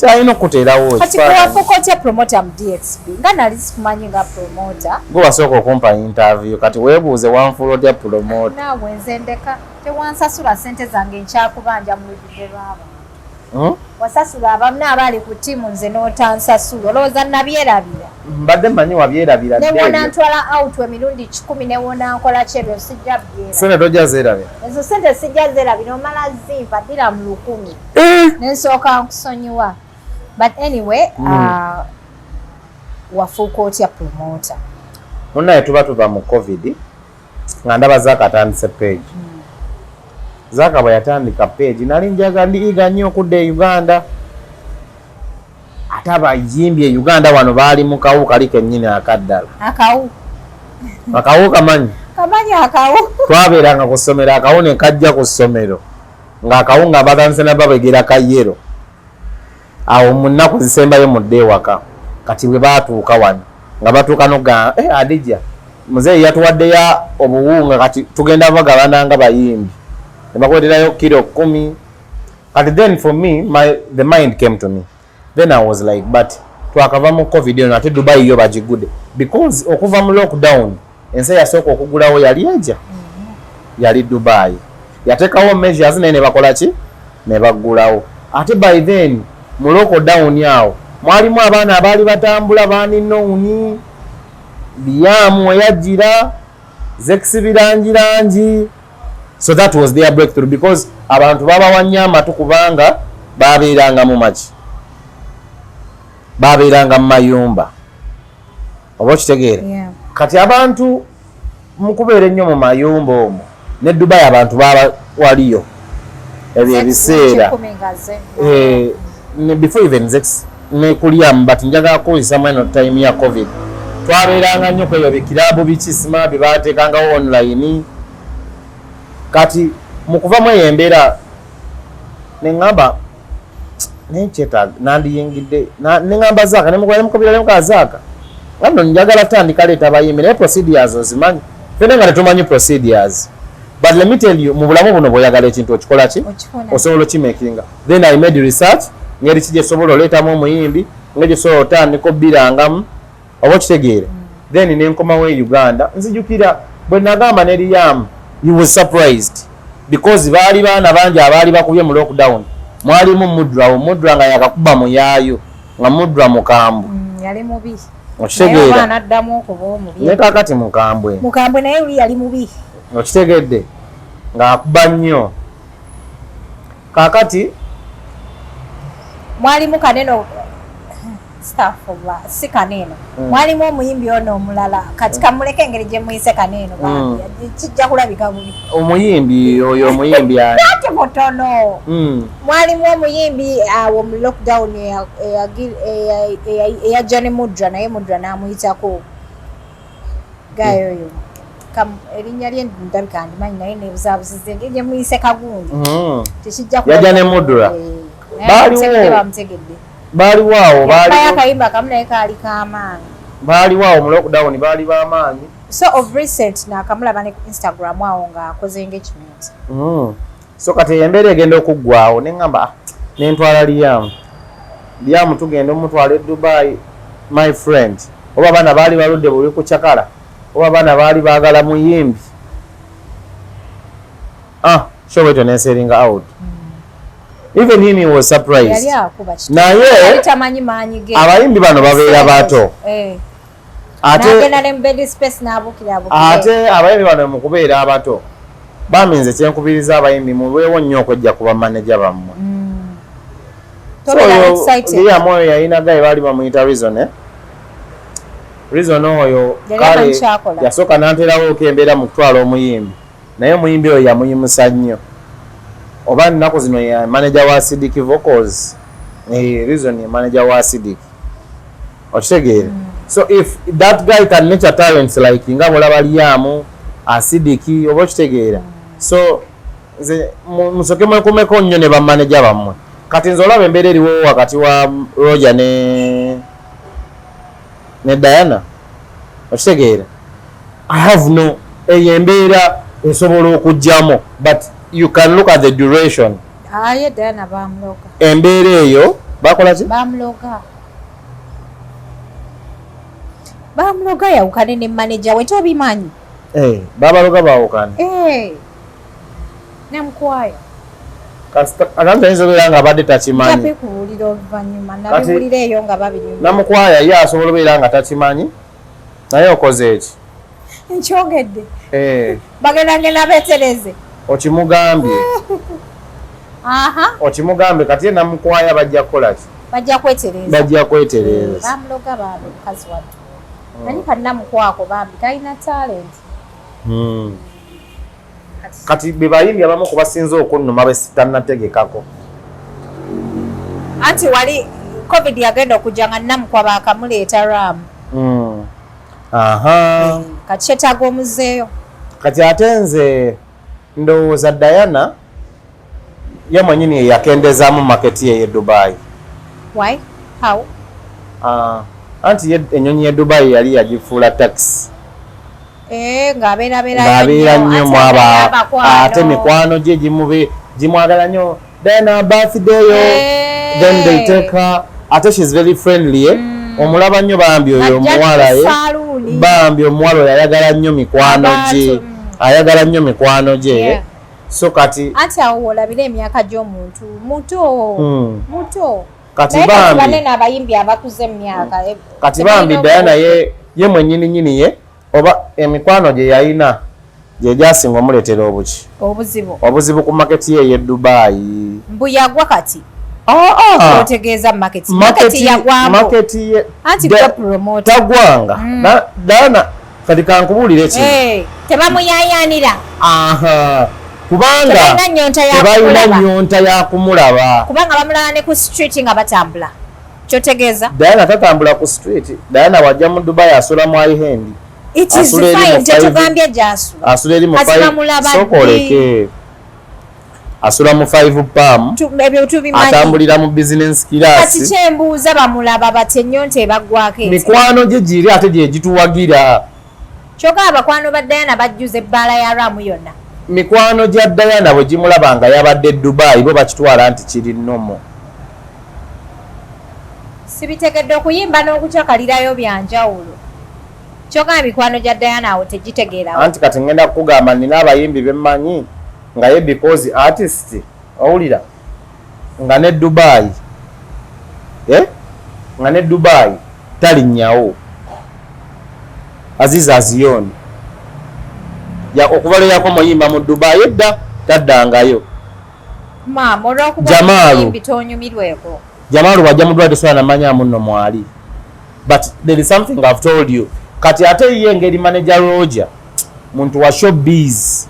kyalina okuteerawo kati kuwafuuka otya promoter mu DXB nga nali sikumanyi nga promoter gwe wasooka okumpa interview kati weebuuze wanfuula otya promoter naawe nze ndeka tewansasula sente zange nkyakubanja mu lujjudde lw'abantu. Wasasula abamu abali ku ttiimu nze n'otansasula olowooza nabyerabira. Mbadde mmanyi wabyerabira. Ne wona ntwala out emirundi 10 ne wona nkola kyebyo sijja byera. Sente tojja zeerabira. Ezo sente sijja zeerabira omala zinva ddira mu 1000. Ne nsooka nkusonyiwa. But anyway, wafuuka otya promoter. Munnaye tuba mu COVID nga ndaba Zaaka atandise page. Zaaka bwe yatandika page nali njaga ndiyiga nnyo okudda e Uganda. Ate abayimbye e Uganda wano baali mu kawu kali kennyini akaddala. Akawu. Akawu kamanyi? Kamanyi akawu. Twabeeranga ku ssomero akawu ne kajja ku ssomero. Ng'akawu nga batandise na babegera ka yero. Awo mu nnaku zisembayo mudde ewaka. Kati bwe baatuuka wano. Nga batuuka noga Adija. Muzeeyi yatuwaddeyo obuwunga kati tugenda bagabana nga bayimbi. Ne bakweterayo kilo 10. But then for me, the mind came to me. Then I was like, but twakava mu COVID eno ate Dubai yo bagigude. Because okuva mu lockdown, ensi yasooka okugulawo yali eja. Yali Dubai. Yatekawo measures ne bakola ki? Ne bagulawo. Ate by then, mu lockdown yawo, mwalimu abaana abaali batambula baani nowuni, Liamu eyajjira, Zex birangirangi. So that was their breakthrough because abantu babawanya amatu kubanga babeeranga mu maki. Babeeranga mu mayumba. Oba kitegeera? Yeah. Kati abantu mukubeera ennyo mu mayumba omwo. Ne Dubai abantu baba waliyo. Ebyo ebiseera. Before even Zex ne Kuliamu but njagala kukozesa mweno time ya COVID. Twabeeranga nnyo kweyo bikirabu bikisima bibaateekangawo online. Kati mukuvamu eyo embeera neŋŋamba nenkyetaaga nandiyingidde neŋŋamba Zaaka nemukubira nemuka Zaaka wano njagala tandika leeta abayimbi naye procedures ozimanyi fene nga tetumanyi procedures but let me tell you mu bulamu buno bw'oyagala ekintu okikola ki osobola okimakinga then I made research ngeri ki gyesobola oleetamu omuyimbi nga gyesobola otandika obbirangamu oba okitegeere then nenkomawo e Uganda nzijukira bwe nagamba ne Liamu. You was surprised because baali baana bangi abaali bakubye mu lockdown. Mwalimu Mudra nga yakakuba mu yaayo nga Mudra mukambwe. Yali mubi. Okitegeera. Baana addamu okuba omubi. Ne kakati mukambwe. Mukambwe naye yuli yali mubi. Okitegedde nga akuba nnyo. Kakati mwalimu Kaneno si Kaneno. Mwalimu omuyimbi ono omulala kati kamuleke engeri gye muyise Kaneno bambi kijja kulabika bubi. Omuyimbi oyo omuyimbi ate mutono. Mwalimu omuyimbi awo mu lockdown eyajja ne Mudra naye Mudra n'amuyitako gayo oyo erinnya lye ndabika ndimanyi naye nebuzaabuzize engeri gye muyise Kagundi tekijja kulabika. Yajja ne Mudra bamutegedde. Baaliwo awo akayimba kamu naye kaali k'amaanyi. Baaliwo awo mu lockdown baali b'amaanyi. So of recent naakamulaba ne ku Instagram awo ng'akoze engagement. So kati embeera egenda okuggwawo ne ŋŋamba nentwala Liamu tugenda omutwala e Dubai my friend. Oba abaana baali baludde bubi ku Kyakala oba abaana baali baagala muyimbi. Show it nenseringa out. Even him was surprised. Naye abayimbi bano babeera bato. Ate abayimbi bano mu kubeera abato baminze kyenkubiriza abayimbi mulwewo nnyo okujja kuba manager bammwe. Liamu oyo yayinaga baali bamuyita Reason. Reason oyo kale yasooka n'anterawo okembeera mu kutwala omuyimbi naye omuyimbi oyo yamuyimusa nnyo. Oba nnaku zino ya manager wa Acidic Vocals. Reason ya manager wa Acidic. Okitegeere. So if that guy can nurture talents like nga bulaba Liamu, Acidic, oba okitegeera. So musoke mwekumeko nnyo ne bamanager bammwe. Kati nze olaba embeera eriwo wakati wa Roger ne Diana. Okitegeera. I have no embeera esobola okujjamo but you can look at the duration. Diana bamuloga. Embeera eyo bakola ki? Bamuloga yawukane ne manager we tobimanyi. Babaloga bawukane. Namukwaya agamba enzobeera nga abadde takimanyi. Njabe kuwulira oluvannyuma nabiwulira eyo nga babiri. Namukwaya ye asobola obeera nga takimanyi naye okoze eki. Nkyogedde. Bagenda beetereze. Okimugambye. Okimugambye kati ye Namukwaya bajja kukola ki? Bajja kwetereza. Bamuloga baabe mukazi wattu. Nani Namukwako bambi talina talent. Kati be bayimbi abamu kubasinza okunnuma besitannategekako. Anti wali COVID yagenda okujja nga Namukwaba akamuleeta Ram. Kati kyetaaga omuzeeyo. Kati ate nze ndowooza Diana ye mwenyini yakendezaamu maketi ye Dubai. Why? How? Anti ennyonyi ye Dubai yali yagifuula taxi. Ng'abeera nnyo mu ate mikwano gye gimwagala nnyo. Then her birthday then they take her. Ate she's very friendly. Omulaba nnyo bambi oyo omuwala ye. Bambi omuwala oyo ayagala nnyo mikwano gye. So kati anti awo olabira emyaka gy'omuntu muto. Kati bambi n'abayimbi abakuze emyaka. Kati bambi Diana ye mwennyini ye oba emikwano gye yalina gye gyasinga omuleetera obuzibu ku maketi ye Dubai. Mbu yagwa kati. Otegeeza maketi yagwambo. Maketi ye anti gwa promote. Tagwanga. Diana kati kankubuulire ki? Tebamuyayanira. Kubanga tebalina nnyonta ya kumulaba. Kubanga bamulaba ne ku street nga batambula. Kyotegeeza? Diana tatambula ku street. Diana wajja mu Dubai asula mu iHand. It is fine. Tetugambye gy'asula. Asula eri mu 5 sokoleke. Asula mu 5 pam. Atambulira mu business class. Kati kyembuuza bamulaba bati ennyonta ebaggwako. Mikwano gye giri ate gye gituwagira. Kyokka abakwano ba Diana bajjuza ebbaala ya Ramu yonna. Mikwano gya Diana bwe gimulaba nga yabadde Dubai bo bakitwala nti kiri nnomo. Sibitegedde okuyimba n'okukyakalirayo byanjawulo. Kyokka mikwano gya Diana awo tegitegeerawo. Anti kati ngenda kukugamba nina abayimbi bemmanyi nga ye because artist owulira nga ne Dubai nga ne Dubai talinnyawo Aziza Aziyoni okubaleyako muyimba mu Dubai edda taddangayo. Jamalu wajja mu ddwaliro sobola namanyaamu nno mwali. But there is something I've told you. Kati ate ye ngeri manager Roger muntu wa showbiz.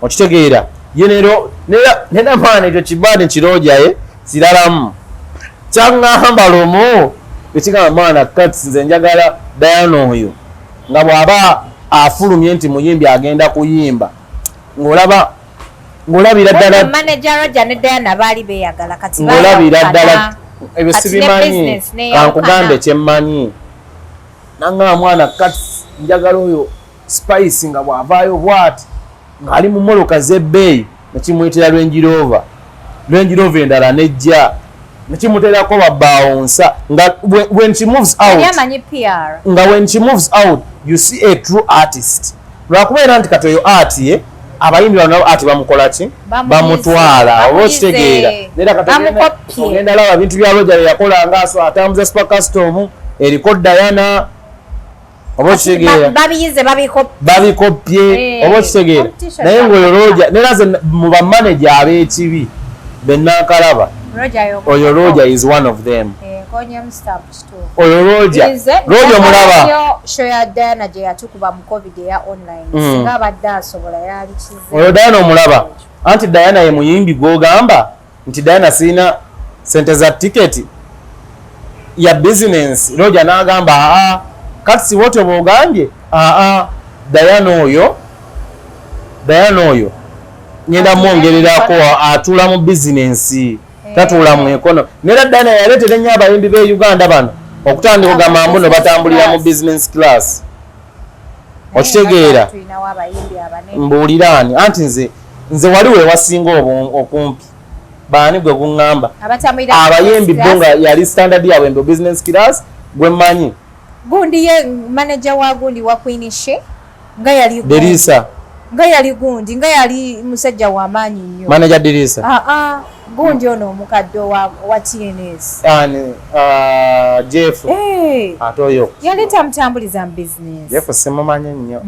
Okitegeera ye nera maana ekyo kibane kiroja siralamu. Kyangamba lomo ekigamba maana kati nze njagala Diana oyo nga bw'aba afulumye nti muyimbi agenda kuyimba ng'olabira ddala manager Roger ne Diana baali beeyagala kati ng'olabira ddala ebyo sibimanyi kankugambe kyemmanyi nanga mwana kati njagala oyo Spice nga bw'avaayo bw'ati ng'ali mu mmoloka z'ebbeeyi nekimuyitira Range Rover endala nejja nekimuteerako babbawonsa nga when she moves out you see a true artist. Lwakubeera nti kati oyo art ye abayimbi bano art bamukola ki bamutwala oba okitegeera nera kati ogenda laba bintu bya Roger yakola ngaaso atambuza super custom eriko Diana oba okitegeera babikopye oba okitegeera naye ng'oyo Roger nera ze mu bamanager ab'ekibi bennakalaba oyo Roger is one of them. Oyo Roger omulaba show ya Diana gye yatukuba mu COVID ya online singa abadde asobola yali kize. Oyo Diana omulaba anti Diana ye muyimbi gw'ogamba nti Diana sina sente za tiketi ya business. Roger n'agamba kati si wote bw'ogambye Diana oyo ngenda mwongererako atula mu business tatula mu ekono. Nera Diana yaleetera ennyo abayimbi b'e Uganda bano okutandika ogamba mbuno batambulira mu business class. Okitegeera mbuuliraani anti nze wali we wasinga okumpi baani gwe guŋŋamba abayimbi bo nga yali standard yaabwe mbe business class gwe mmanyi gundi ye manager wa gundi wa Queen She nga yali Derisa nga yali gundi nga yali musajja wa maanyi nnyo manager Dirisa gundi ono omukadde wa TNS Jeff ate oyo yaleeta mutambuliza mu business Jeff simumanyi nnyo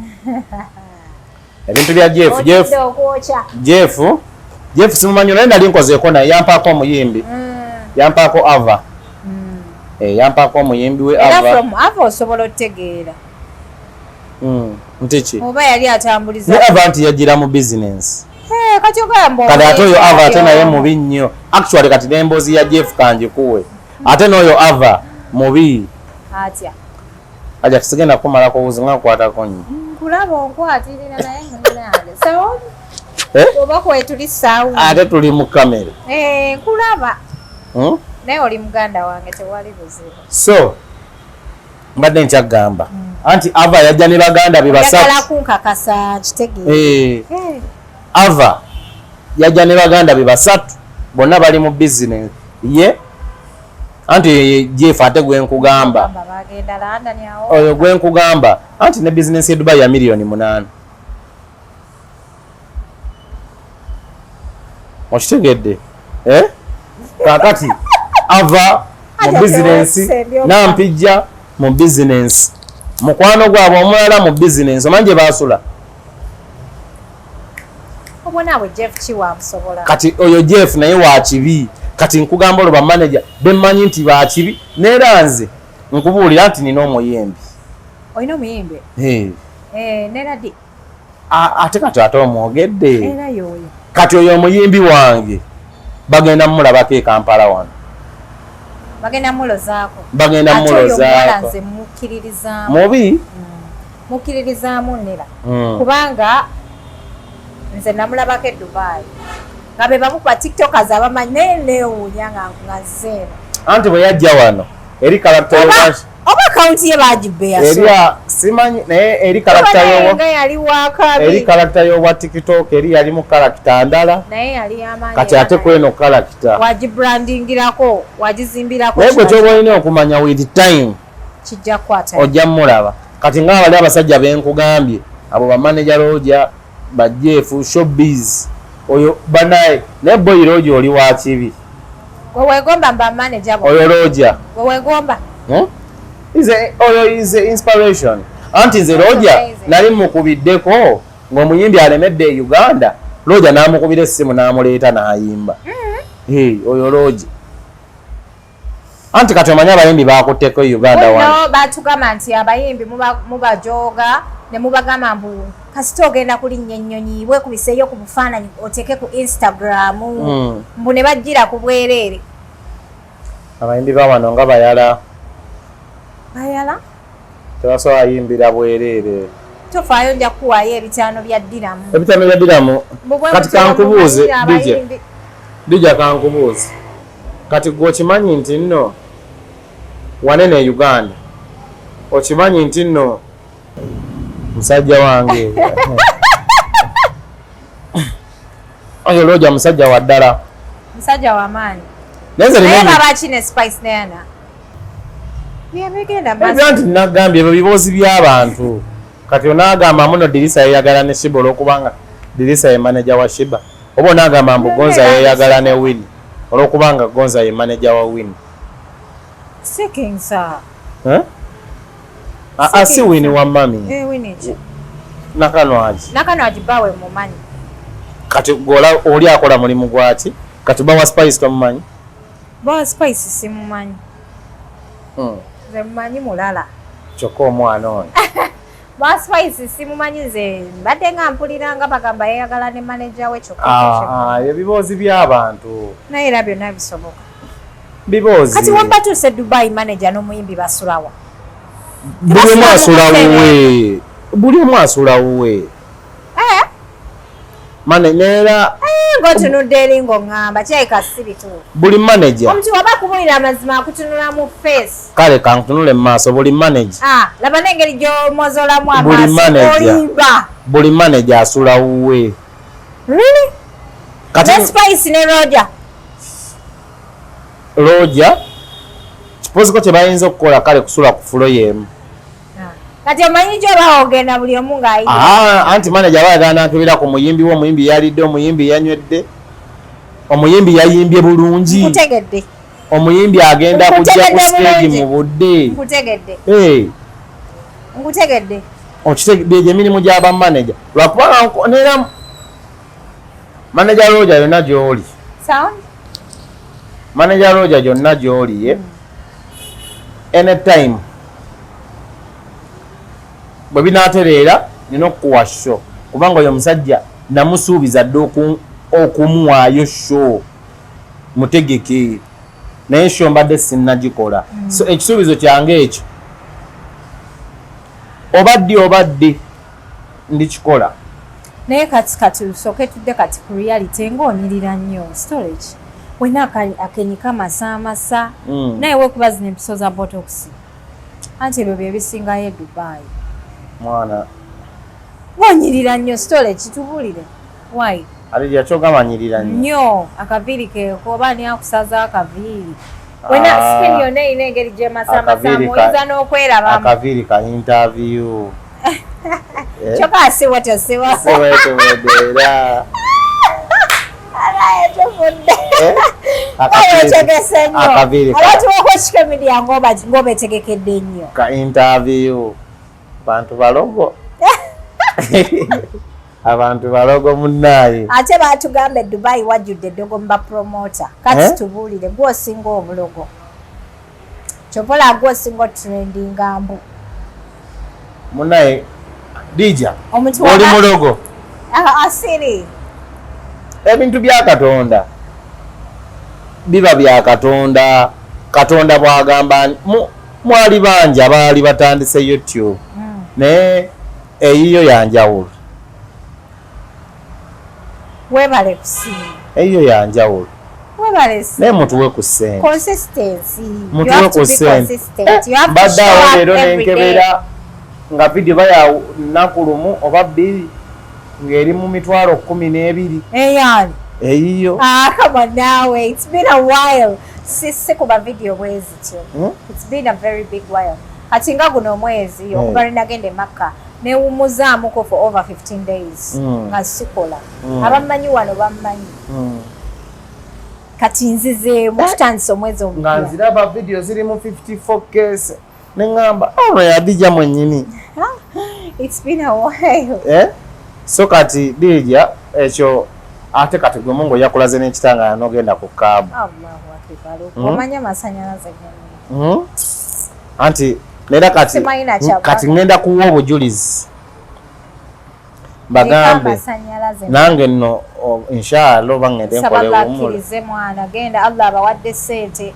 ebintu bya Jeff simumanyi naye nali nkozeeko naye yampaako omuyimbi yampaako Ava yampaako omuyimbi we Ava osobola otegeera ntiki oba yali atambuliza ne Ava nti yagira mu business kati ogamba kati ate oyo Ava ate naye mubi nnyo actually kati n'emboozi ya Jeff kanjikuwe ate n'oyo Ava mubi atya aja tusigenda kumalako buzi nga nkwatako nnyo nkulaba onkwatirira naye ngunange so oba kwetuli saawu ate tuli mu kamera nkulaba naye oli muganda wange tewali buzibu so mbadde nkyagamba anti Ava yajja ne baganda be basatu oyagala kunkakasa kitegeere Ava yajja ne baganda be basatu bonna bali mu business ye anti Jeff ate gwenkugamba bagenda London awo oyo gwenkugamba anti ne business ye Dubai ya milioni 8 okitegedde kakati Ava mu business nampijja mu business mukwano gwabwe omulala mu business omanyi gye baasula obonaawe Jeff kiwamusobola kati oyo Jeff naye wakibi kati nkugamba olwo bamanager bemmanyi nti bakibi neera nze nkubuulira nti nina omuyimbi olina omuyimbi neera di ate kati ate omwogedde era yoyo kati oyo omuyimbi wange bagenda mumulabako e Kampala wano bagenda mulozaako nze mukkiririzaamu mubi mukkiririzaamu nera kubanga nze namulabako e Dubai nga be bamu kwa tiktokers abamanyi naye neewuunya nga nzeeno anti bwe yajja wano eri karakta oba akawunti ye bagibeya simanyi naye eri karakta y'obwa tiktok eri yali mu karakta ndala naye yali yamanyi kati ate kweno karakta wagibrandingirako wagizimbirako naye gwe kyoba olina okumanya with time kijja kukwata ojja mulaba kati nga bali abasajja benkugambye abo bamanager Roja bajefu showbiz oyo banaye naye boy Roja oli wa kibi gwe weegomba mba manager oyo Roja gwe weegomba oyo is inspiration anti nze Roja nali mukubiddeko ng'omuyimbi alemedde e Uganda Roja n'amukubira essimu n'amuleeta n'ayimba oyo Roja anti kati omanyi abayimbi bakutteko Uganda wano batugamba nti abayimbi mubajooga ne mubagamba mbu kasita ogenda kulinnya ennyonyi weekubiseeyo ku bufaananyi oteeke ku Instagram mbu ne bajjira ku bwereere abayimbi ba wano nga bayala tebasobola ayimbira bwereere tofaayo nja kuwaayo ebitaano bya ddiramu kati kankubuuze dija kankubuuze kati gwe okimanyi nti nno wanene Uganda okimanyi nti nno musajja wange oyo Roja musajja wa ddala musajja wa maanyi naye babakine spice nayana nti nagambye ebyo biboozi by'abantu kati onaagamba muno Dirisa yeyagala ne Shiba olwokubanga Dirisa ye manager wa Shiba oba onaagamba mbu Gonza yeyagala ne Winnie olwokubanga Gonza ye manager wa Winnie si Winnie wa mami nakanwaji bawe mumanyi kati oli akola mulimu gwaki kati bawa Spice tomumanyi bawa Spice simumanyi nze mumanyi mulala kyokka omwana ono bawa Spice simumanyi nze mbadde nga mpuliranga bagamba yeyagala ne manager we kyokka ebiboozi by'abantu naye era byonna bisoboka biboozi kati wambatuuse Dubai manager n'omuyimbi basulawa buli omu asula wuwe manenera ng'otunudde eri ng'oŋŋamba kyayika si bituufu buli manager omuntu waba akubulira amazima akutunula mu face kale kantunule mu maaso buli manager laba n'engeri gy'omozolamu amaaso olimba buli manager asula wuwe ne Spice ne Roja kipozi ko kye bayinza okukola kale kusula ku fulo y'emu kati omanyi gyo baogenda buli omu ng'ayira. Anti manager baagana ntubira ku muyimbi wo, omuyimbi yalidde, omuyimbi yanywedde, omuyimbi yayimbye bulungi. Nkutegedde. Omuyimbi agenda kujja ku stage mu budde. Nkutegedde. Nkutegedde. Okitegedde emirimu gy'aba manager. Lwakubanga neera manager Roger yonna gy'oli. Sound? Manager Roger gyonna gy'oli ye. Anytime bwe binaatereera nina okukuwa show kubanga oyo omusajja namusuubiza dde okumuwaayo show mutegeke naye show mbadde sinnagikola. So ekisuubizo kyange ekyo obadde ndikikola. Naye kati lusooke tudde kati ku reality ng'onyirira nnyo storage wena akenyika masaamasa naye weekuba zino empiso za botox anti ebyo bye bisingayo e Dubai. Mwana wonyirira nnyo storage tubuulire why ali yakyogamba nyirira nnyo akaviiri keeko oba ani akusaza akaviiri wena skin yonna erina engeri gyemasaamasamu oyinza n'okwerabamu akaviiri ka interview kyokka asiwa tosiwa siwetewedera tuvudde otegese nnyo abantu bokosike media ng'obetegekedde nnyo ka interview bantu balogo abantu balogo munnaye ate batugamba Dubai wajjudde eddogo mu bapromota kati tubuulire gwosinga obulogo kyopola gwosinga otrendinga mbu munnaye dija oli mulogo asiri ebintu bya Katonda biba bya Katonda. Katonda bwagamba mwali banja baali batandise YouTube naye eyiyo yanjawulo. Webale kusiima eyiyo yanjawulo. Webale naye mutuwe ku ssente. Consistency. Mutuwe ku ssente. Mbadde awo leero nenkebera nga vidiyo baya nnaku lumu oba bbiri ng'eri mu mitwalo 12. Eyali. Eyiyo. Come on now, it's been a while. Sisi kuba video bwezi tyo. It's been a very big while. Ati nga guno omwezi okuva lwe nagenda Makka newumuzaamuko for over 15 days nga sikola. Abamanyi wano bammanyi. Kati nzizeemu tutandise omwezi omupya. Nga nziraba video ziri mu 54K neŋŋamba Adija mwennyini. It's been a while. So kati Dija ekyo ate kati gwe Mungu yakulaze n'ekitanga n'ogenda ku kaabu. Omanya masanyalaze gano. Anti neera kati ngenda kuwa obujulizi bagambe nange nno inshallah oba ngende nkole bakkirize mwana genda Allah abawadde ssente.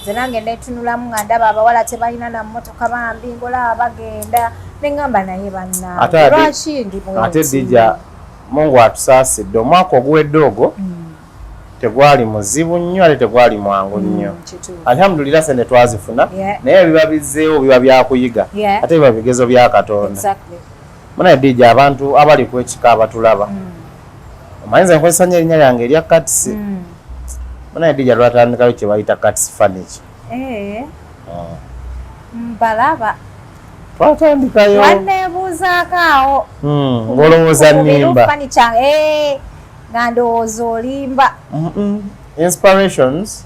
Nze nange netunulamu nga ndaba abawala tebalina na mmotoka bambi ngola bagenda neŋŋamba naye bannange lwaki ndi bwenti. Ate Dija Mungu atusaasidde omwaka oguwedde ogwo tegwali muzibu nnyo ate tegwali mwangu nnyo. Alhamdulillah sente twazifuna naye biba bizzeewo biba byakuyiga ate biba bigezo bya Katonda. Muna Dija abantu abali kwekika abatulaba omanyiza nkozesa nnyo erinnya lyange erya Katisi. Muna Dija lwatandikayo kye bayita Katisi Furniture. Mbalaba twatandikayo wanneebuuzaako awo ng'olowooza nnimba nga ndowooza olimba inspirations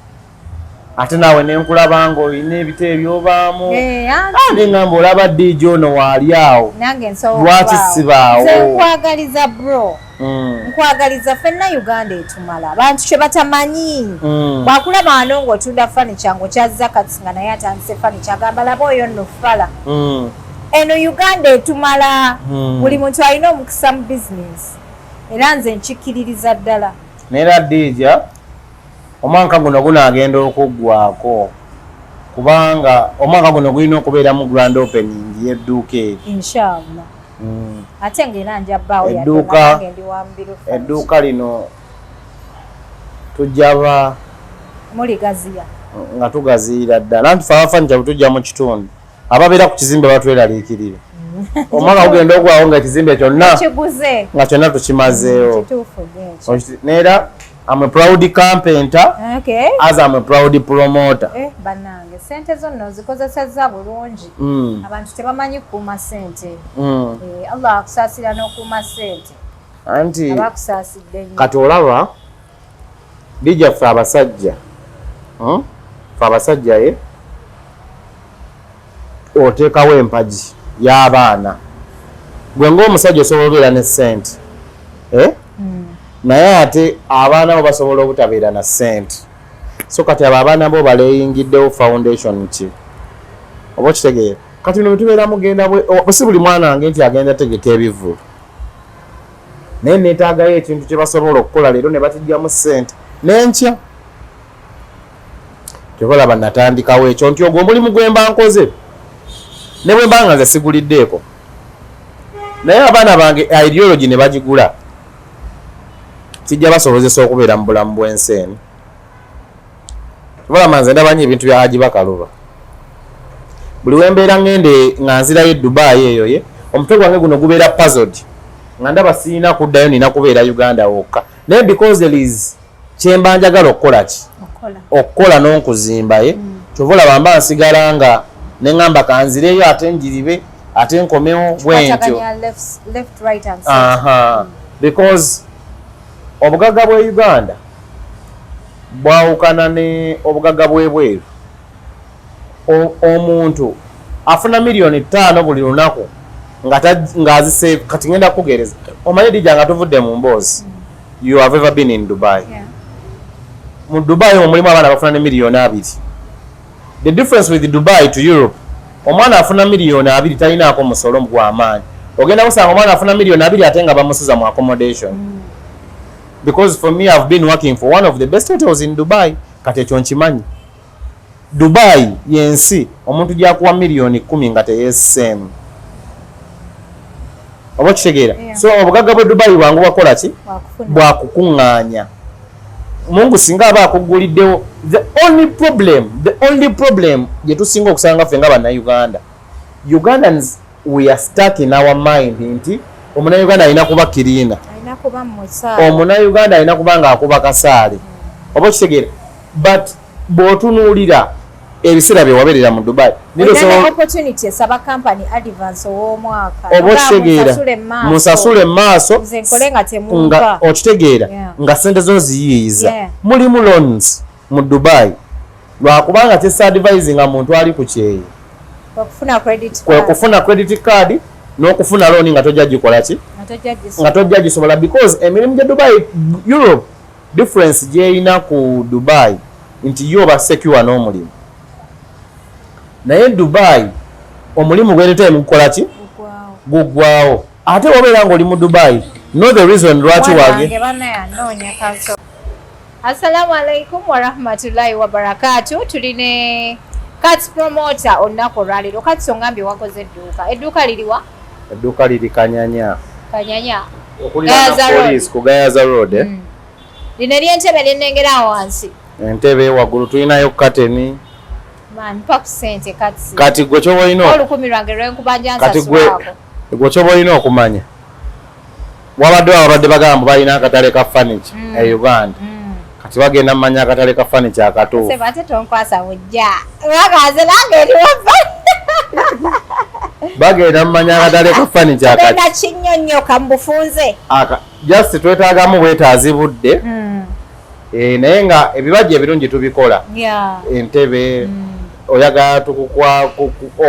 ate naawe nenkulaba nga olina ebito ebyobaamu neŋŋamba olaba Dija ono waali awo lwaki sibaawo. nkwagaliza bro nkwagaliza ffenna Uganda etumala abantu kye batamanyi bwakulaba wano ng'otunda furniture ng'okyazza kati nga naye atandise furniture agamba laba oyo nno fala eno Uganda etumala buli muntu alina omukisa mu business era nze nkikkiririza ddala. Neera Dija omwaka guno gunaagenda okuggwako kubanga omwaka guno gulina okubeeramu grand opening y'edduuka eri inshallah. Ate ng'era njabbaawo edduuka lino tujjaba muligaziya nga tugaziira ddala anti fe abafanica bwe tujja mu kitundu ababeera ku kizimbe batweraliikirira. Omwaka gugenda ogwawo nga ekizimbe kyonna nga kyonna tukimazeewo. Neera I'm a proud carpenter. Okay. As I'm a proud promoter. Banange sente zonna zikozesezza bulungi. Abantu tebamanyi kuuma sente. Allah akusaasira n'okuuma sente. Anti abakusaasidde nnyo. Kati olaba bijja ffe abasajja. Ffe abasajja oteekawo empagi y'abaana. Gwe ng'omusajja osobola obeera ne ssente. Naye ate abaana bo basobola obutabeera na ssente. So kati abo abaana bo baleyingiddewo foundation ki? Oba okitegeera? Kati bino tubeera mugenda si buli mwana wange nti agenda tegeka ebivulu. Naye neetaagayo ekintu kye basobola okukola leero ne batijjamu ssente. N'enkya kyobalaba natandikawo ekyo nti ogwo omulimu gwe mba nkoze. Ne bwe mba nga nze siguliddeeko. Naye abaana bange ideology ne bagigula. Kijja basobozesa okubeera mu bulamu bw'ensi eno. Kyobalaba nze ndabanyi ebintu bya Haji Bakaluba. Buli wembeera ngende nga nzirayo Dubai eyo omutwe gwange guno gubeera puzzled. Nga ndaba siina kuddayo nina kubeera Uganda wokka. Naye because there is kyemba njagala okukola ki? Okukola n'okuzimba kyova olaba mba nsigala nga ne ngamba kanzireyo ate njiribe ate nkomewo bwentyo. Because obugagga bwe Uganda bwawukana ne obugagga bw'ebweru. Omuntu afuna $5,000,000 buli lunaku ng'azise kati ngenda kugereza. Omanyi dijja nga tuvudde mu mboozi. You have ever been in Dubai? Mu Dubai mulimu abaana bafuna ne $2,000,000. The difference with Dubai to Europe, omwana afuna $2,000,000 talinaako musolo gw'amaanyi. Ogenda kusanga omwana afuna $2,000,000 ate nga bamusuza mu accommodation. Because for me, I've been working for one of the best hotels in Dubai. Kati ekyo nkimanyi. Dubai yensi omuntu gyakuwa $10,000,000 nga teyeesseemu. Oba kitegeera? So obugagga bwe Dubai bwangu bakola ki? Bwakukuŋŋaanya. Mungu singa aba akuguliddewo. The only problem gye tusinga okusanga ffe nga bannayuganda. Ugandans, we are stuck in our mind nti omunnayuganda alina kuba kirina. Omunnayuganda alina kuba ng'akuba kasaale. Oba kitegeera? But bw'otunuulira ebiseera bye wabeerera mu Dubai. Oba okitegeera musasule mu maaso nga okitegeera nga ssente zo ziyiiyiza. Mulimu loans mu Dubai lwakubanga kyesa-advisinga muntu ali ku kyeyo. Kwe kufuna credit card n'okufuna loan nga tojja gikola ki? Nga tojja gisobola because emirimu gya Dubai Europe difference gy'erina ku Dubai nti yo oba secure n'omulimu. Naye Dubai omulimu gwereeta emukukola ki? Guggwawo. Ate wabeera ng'oli mu Dubai know the reason lwaki wage. Assalamu alaikum wa rahmatullahi wa barakatuh. Tuline Kats promoter olunaku olwaleero. Kati ongambye wakoze edduuka. Edduuka liriwa? Edduuka liri Kanyanya. Kanyanya. Okuliraana police ku Gayaza Road. Lino ery'entebe lyennengerawo wansi. Entebe waggulu tulinayo kateni. Man, paku sente kati. Kati gwe kyoba olina. Olukumi lwange lwenkubanja nsasulaako. Gwe kyoba olina okumanya. Wabadde bagamba balina akatale ka furniture e Uganda. Kati bagenda mmanya akatale ka furniture akatuufu. Seba ate tonkwasa bujja. Bagaze nange eriwava. Bagenda mmanya akatale ka furniture akati. Tena kinnyonnyoka mu bufunze. Just twetaagamu bwetaazi budde. Naye nga ebibajja ebirungi tubikola. Entebe oyagala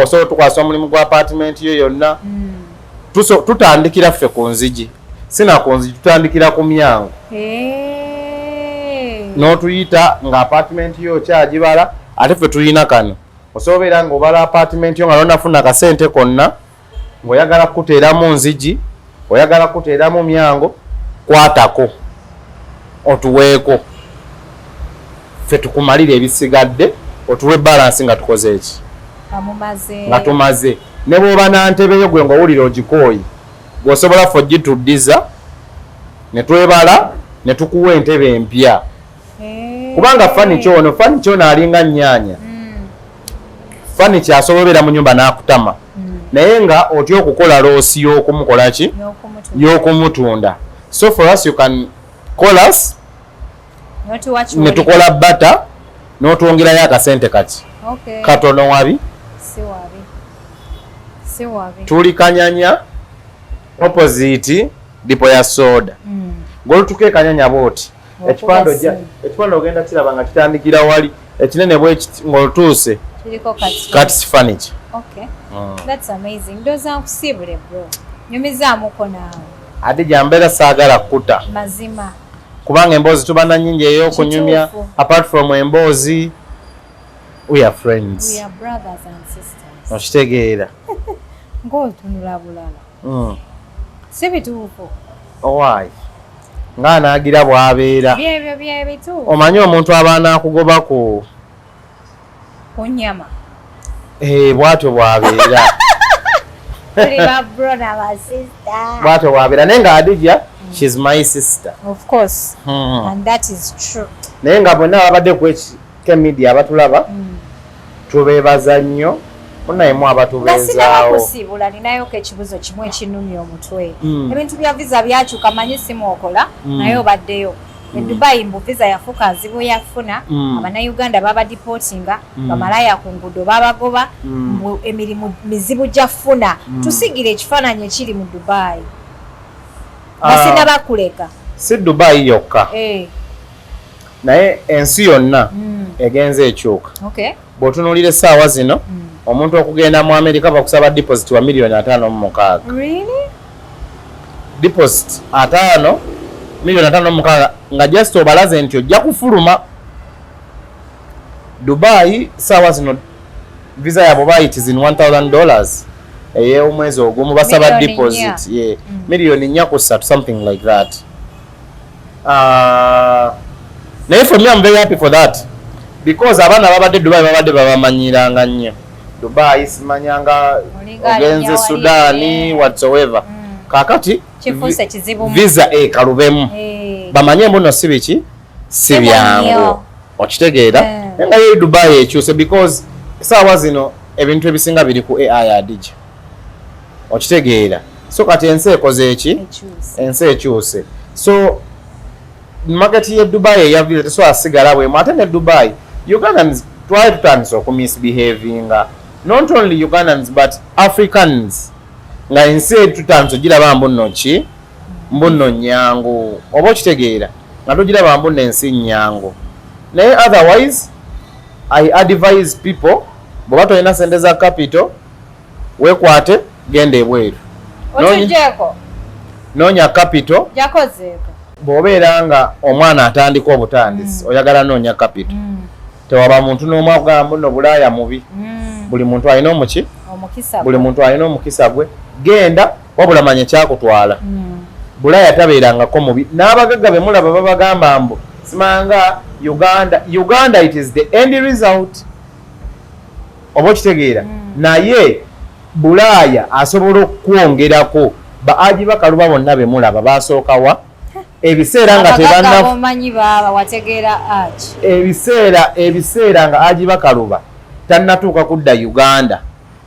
osobola tukwasa omulimu gwa apartment yo yonna. Tutandikira ffe ku nzigi. Sina ku nzigi tutandikira ku myango. N'otuyita nga apartment yo kyagibala ate ffe tulina kano. Osobola ng'obala apartment yo nga lonafuna akasente konna ng'oyagala kuteeramu nzigi oyagala kuteeramu myango kwatako otuweeko ffe tukumalira ebisigadde otuwe balance nga tukoze eki nga tumaze. Ne bw'oba na ntebe yo gwe ng'owulira ogikooyi gweosobola ffe ogituddiza ne twebala ne tukuwa entebe empya kubanga furniture ono alinga nnyaanya. Furniture asobola obeera mu nnyumba n'akutama naye nga otya okukola loosi y'okumukola ki? Y'okumutunda. So for us you can call us ne tukola butter n'otwongerayo akasente kati katono wabi tuli kanyanya opposite dipo ya soda ng'olutuka ekanyanya bwoti ekipande ogenda kiraba nga kitandikira wali ekinene bwe ng'olutuuse kati furniture. That's amazing. Ndoza nkusibule bro. Nyumizaamuko naawe. Ate jambeera saagala kkuta. Mazima. Kubanga emboozi tuba nnyingi ey'okunyumya. Apart from emboozi, we are friends. We are brothers and sisters. Okitegeera. Ng'otunula bulala. Si bituufu. Why? Ng'anaagira bw'abeera. Byebyo bye bituufu. Omanyi omuntu aba anakugoba ku nyama. Bwatyo bw'abeera. Tuli ba bro na ba sister. Bwatyo bw'abeera naye nga Adija, she's my sister. Of course. And that is true. Naye nga bonna babadde ku media abatulaba tubeebaza nnyo munnayemu abatubeezaawo. Kusiibula ninayoko ekibuzo kimu ekinumya omutwe. Ebintu bya visa byakyuka manyi simu okola naye obaddeyo. Dubai mbu visa yafuka azibu yafuna abannayuganda baba deportinga bamalaya ku ngudo babagoba emirimu mizibu gyafuna tusigire ekifaananyi ekiri mu Dubai basina bakuleka si Dubai yokka naye ensi yonna egenze ekyuka bw'otunuulira essaawa zino omuntu okugenda mu Amerika bakusaba deposit wa $5,56,000 deposit 5 $5,56,000 nga just obalaze nti ojja kufuluma. Dubai sawa zino visa yabo bayitiza $1,000 ey'omwezi ogumu basaba deposit $4,300,000 something like that. Naye for me I'm very happy for that because abaana babadde Dubai babadde babamanyiranga nnyo. Dubai simanyanga ogenze Sudani whatsoever. Kakati visa kalubemu bamanye mbuno si biki si byangu okitegeera nga ye Dubai ekyuse because saawa zino ebintu ebisinga biri ku AI Adija okitegeera so kati ensi ekoze eki ensi ekyuse so market ye Dubai eyavire teso asigala bwe ate ne Dubai Ugandans try to turn so misbehaving not only Ugandans but Africans nga ensi tutanzo giraba mbuno ki mbuno nyangu oba okitegeera nga tugiraba mbuno ensi nyangu naye otherwise I advise people bw'oba tolina sente za capital wekwate genda ebweru noonya capital bw'obeera nga omwana atandika obutandisi oyagala noonya capital tewaba muntu n'omu akugamba mbuno Bulaaya mubi buli muntu alina omuki buli muntu alina omukisa gwe genda wabula manya kyakutwala Bulaaya tabeerangako mubi n'abagagga be mulaba babagamba mbu simanga Uganda it is the end result oba okitegeera naye Bulaaya asobola okwongerako baaji bakaluba bonna be mulaba basookawa ebiseera nga ebiseera nga aji bakaluba tannatuuka kudda Uganda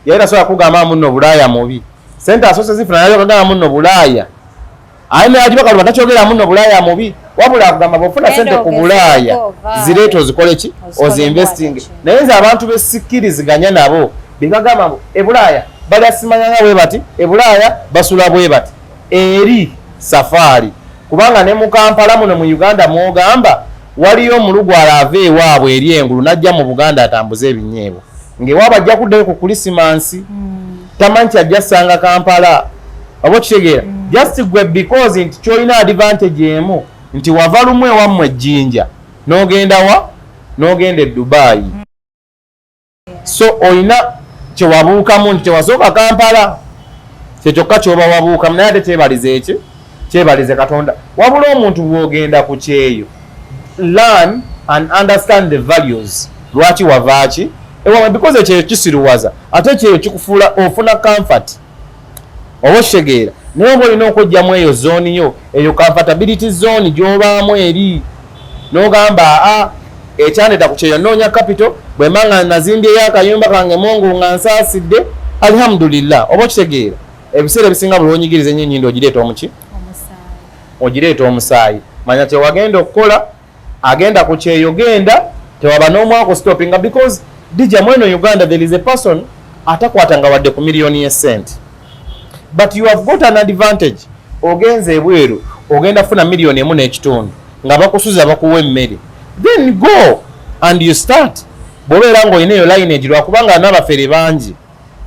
yali tasobola kugamba muno Bulaaya mubi sente asoose zifuna naye kugamba muno Bulaaya aye ne aji bakaluba takyogera muno Bulaaya mubi wabula akugamba bw'ofuna sente ku Bulaaya zireeta ozikole ki ozinvesting naye nze abantu besikkiriziganya nabo bigagamba mbu Bulaaya bali asimanyanga bwe bati Bulaaya basula bwe bati eri safaari kubanga ne mu Kampala muno mu Uganda mwogamba waliyo omulugwala ava ewaabwe eri engulu najja mu Buganda atambuze ebinyeebwa ng'ewaabwe ajja kuddayo ku Krisimansi tamanyi kyajja ssanga Kampala oba okitegeera just gwe because nti kyolina advantage emu nti wava lumu ewammwe ejjinja n'ogenda e Dubai so olina kyewabuukamu nti tewasooka Kampala kyekyokka kyoba wabuukamu naye ate kyebalize Katonda wabula omuntu bw'ogenda ku kyeyo learn and understand the values lwaki wavaaki ewawe because ekyeyo kisiruwaza ate ekyeyo kikufuula ofuna comfort oba okitegeera naye oba olina okujjamu eyo zooni yo eyo comfortability zone gy'obaamu eri n'ogamba ekyandeeta ku kyeyo noonya capital bwe mbanga nazimbyeyo akayumba kange mungu nga nsaasidde alhamdulillah oba okitegeera ebiseera ebisinga buli onyigiriza ennyo ennyindo ogireeta omuki ogireeta omusaayi manya kyewagenda okukola agenda ku kyeyo genda tewaba n'omwako stoppinga because dija mweno Uganda there is a person atakwatanga wadde ku miliyoni y'essente but you have got an advantage ogenze ebweru ogenda funa miliyoni emu n'ekitundu nga bakusuza bakuwa emmere then go and you start bw'obeera ng'olina eyo lineage lwakubanga n'abafere bangi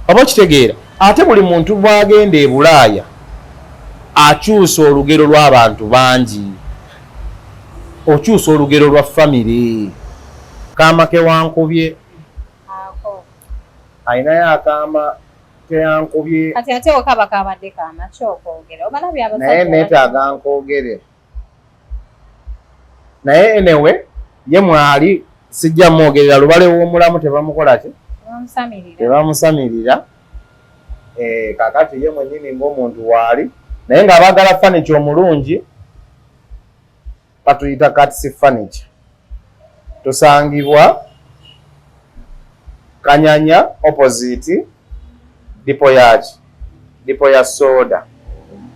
oba okitegeera ate buli muntu bw'agenda e Bulaaya akyusa olugero lw'abantu bangi okyusa olugero lwa famire kaama kewankubye ayinayo akaama keyankubye kati ate okaba kabadde kaama kyokwogera omala byabasajja naye neetaaga nkoogere naye enewe ye mwali sijja mwogerera lubale w'omulamu tebamukola ki tebamusamirira kakati ye mwennyini ng'omuntu waali naye ng'abaagala fanicha omulungi patuyita katisi fanicha tusangibwa Kanyanya opposite dipo yaki dipo ya soda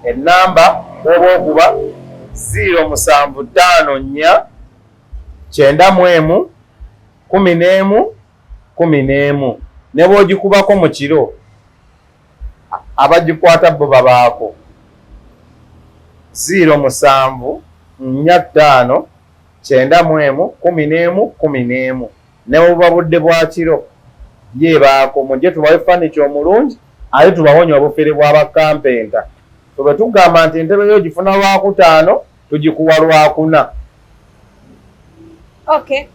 enamba oba okuba 075 4 9 11 ne bw'ogikubako mu kiro abagikwata bo babaako 075 4 9 11 ne buba budde bwa kiro yebaako mujje tubawe fanicha omulungi ate tubawonya obufere bw'abakampenta bwe tugamba nti entebe yo gifuna lwakutaano tugikuwa lwakuna. Okay.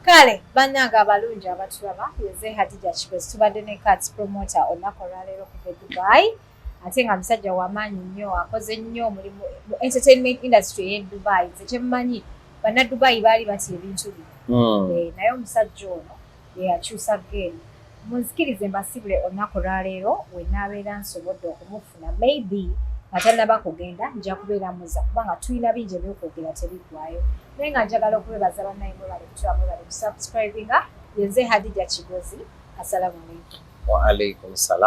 Kale bannanga abalungi abatulaba yeze Hadija Kigozi tubadde ne Cats promoter olunaku olwaleero kuva Dubai ate nga musajja w'amaanyi nnyo akoze nnyo omulimu mu entertainment industry y'e Dubai nze kyemmanyi banna Dubai baali batya ebintu bino naye omusajja ono ye yakyusa geeni munzikirize mbasibule olunaku olwaleero we naabeera nsobodde okumufuna maybe atalaba kugenda nja kubeera muza kubanga tulina bingi ebyokwogera tebiggwayo naye nga njagala okwebaza bannaye mwebale kutula mwebale kusubscribinga yenze Hadija Kigozi. Assalamu alaikum. Wa alaikum salam.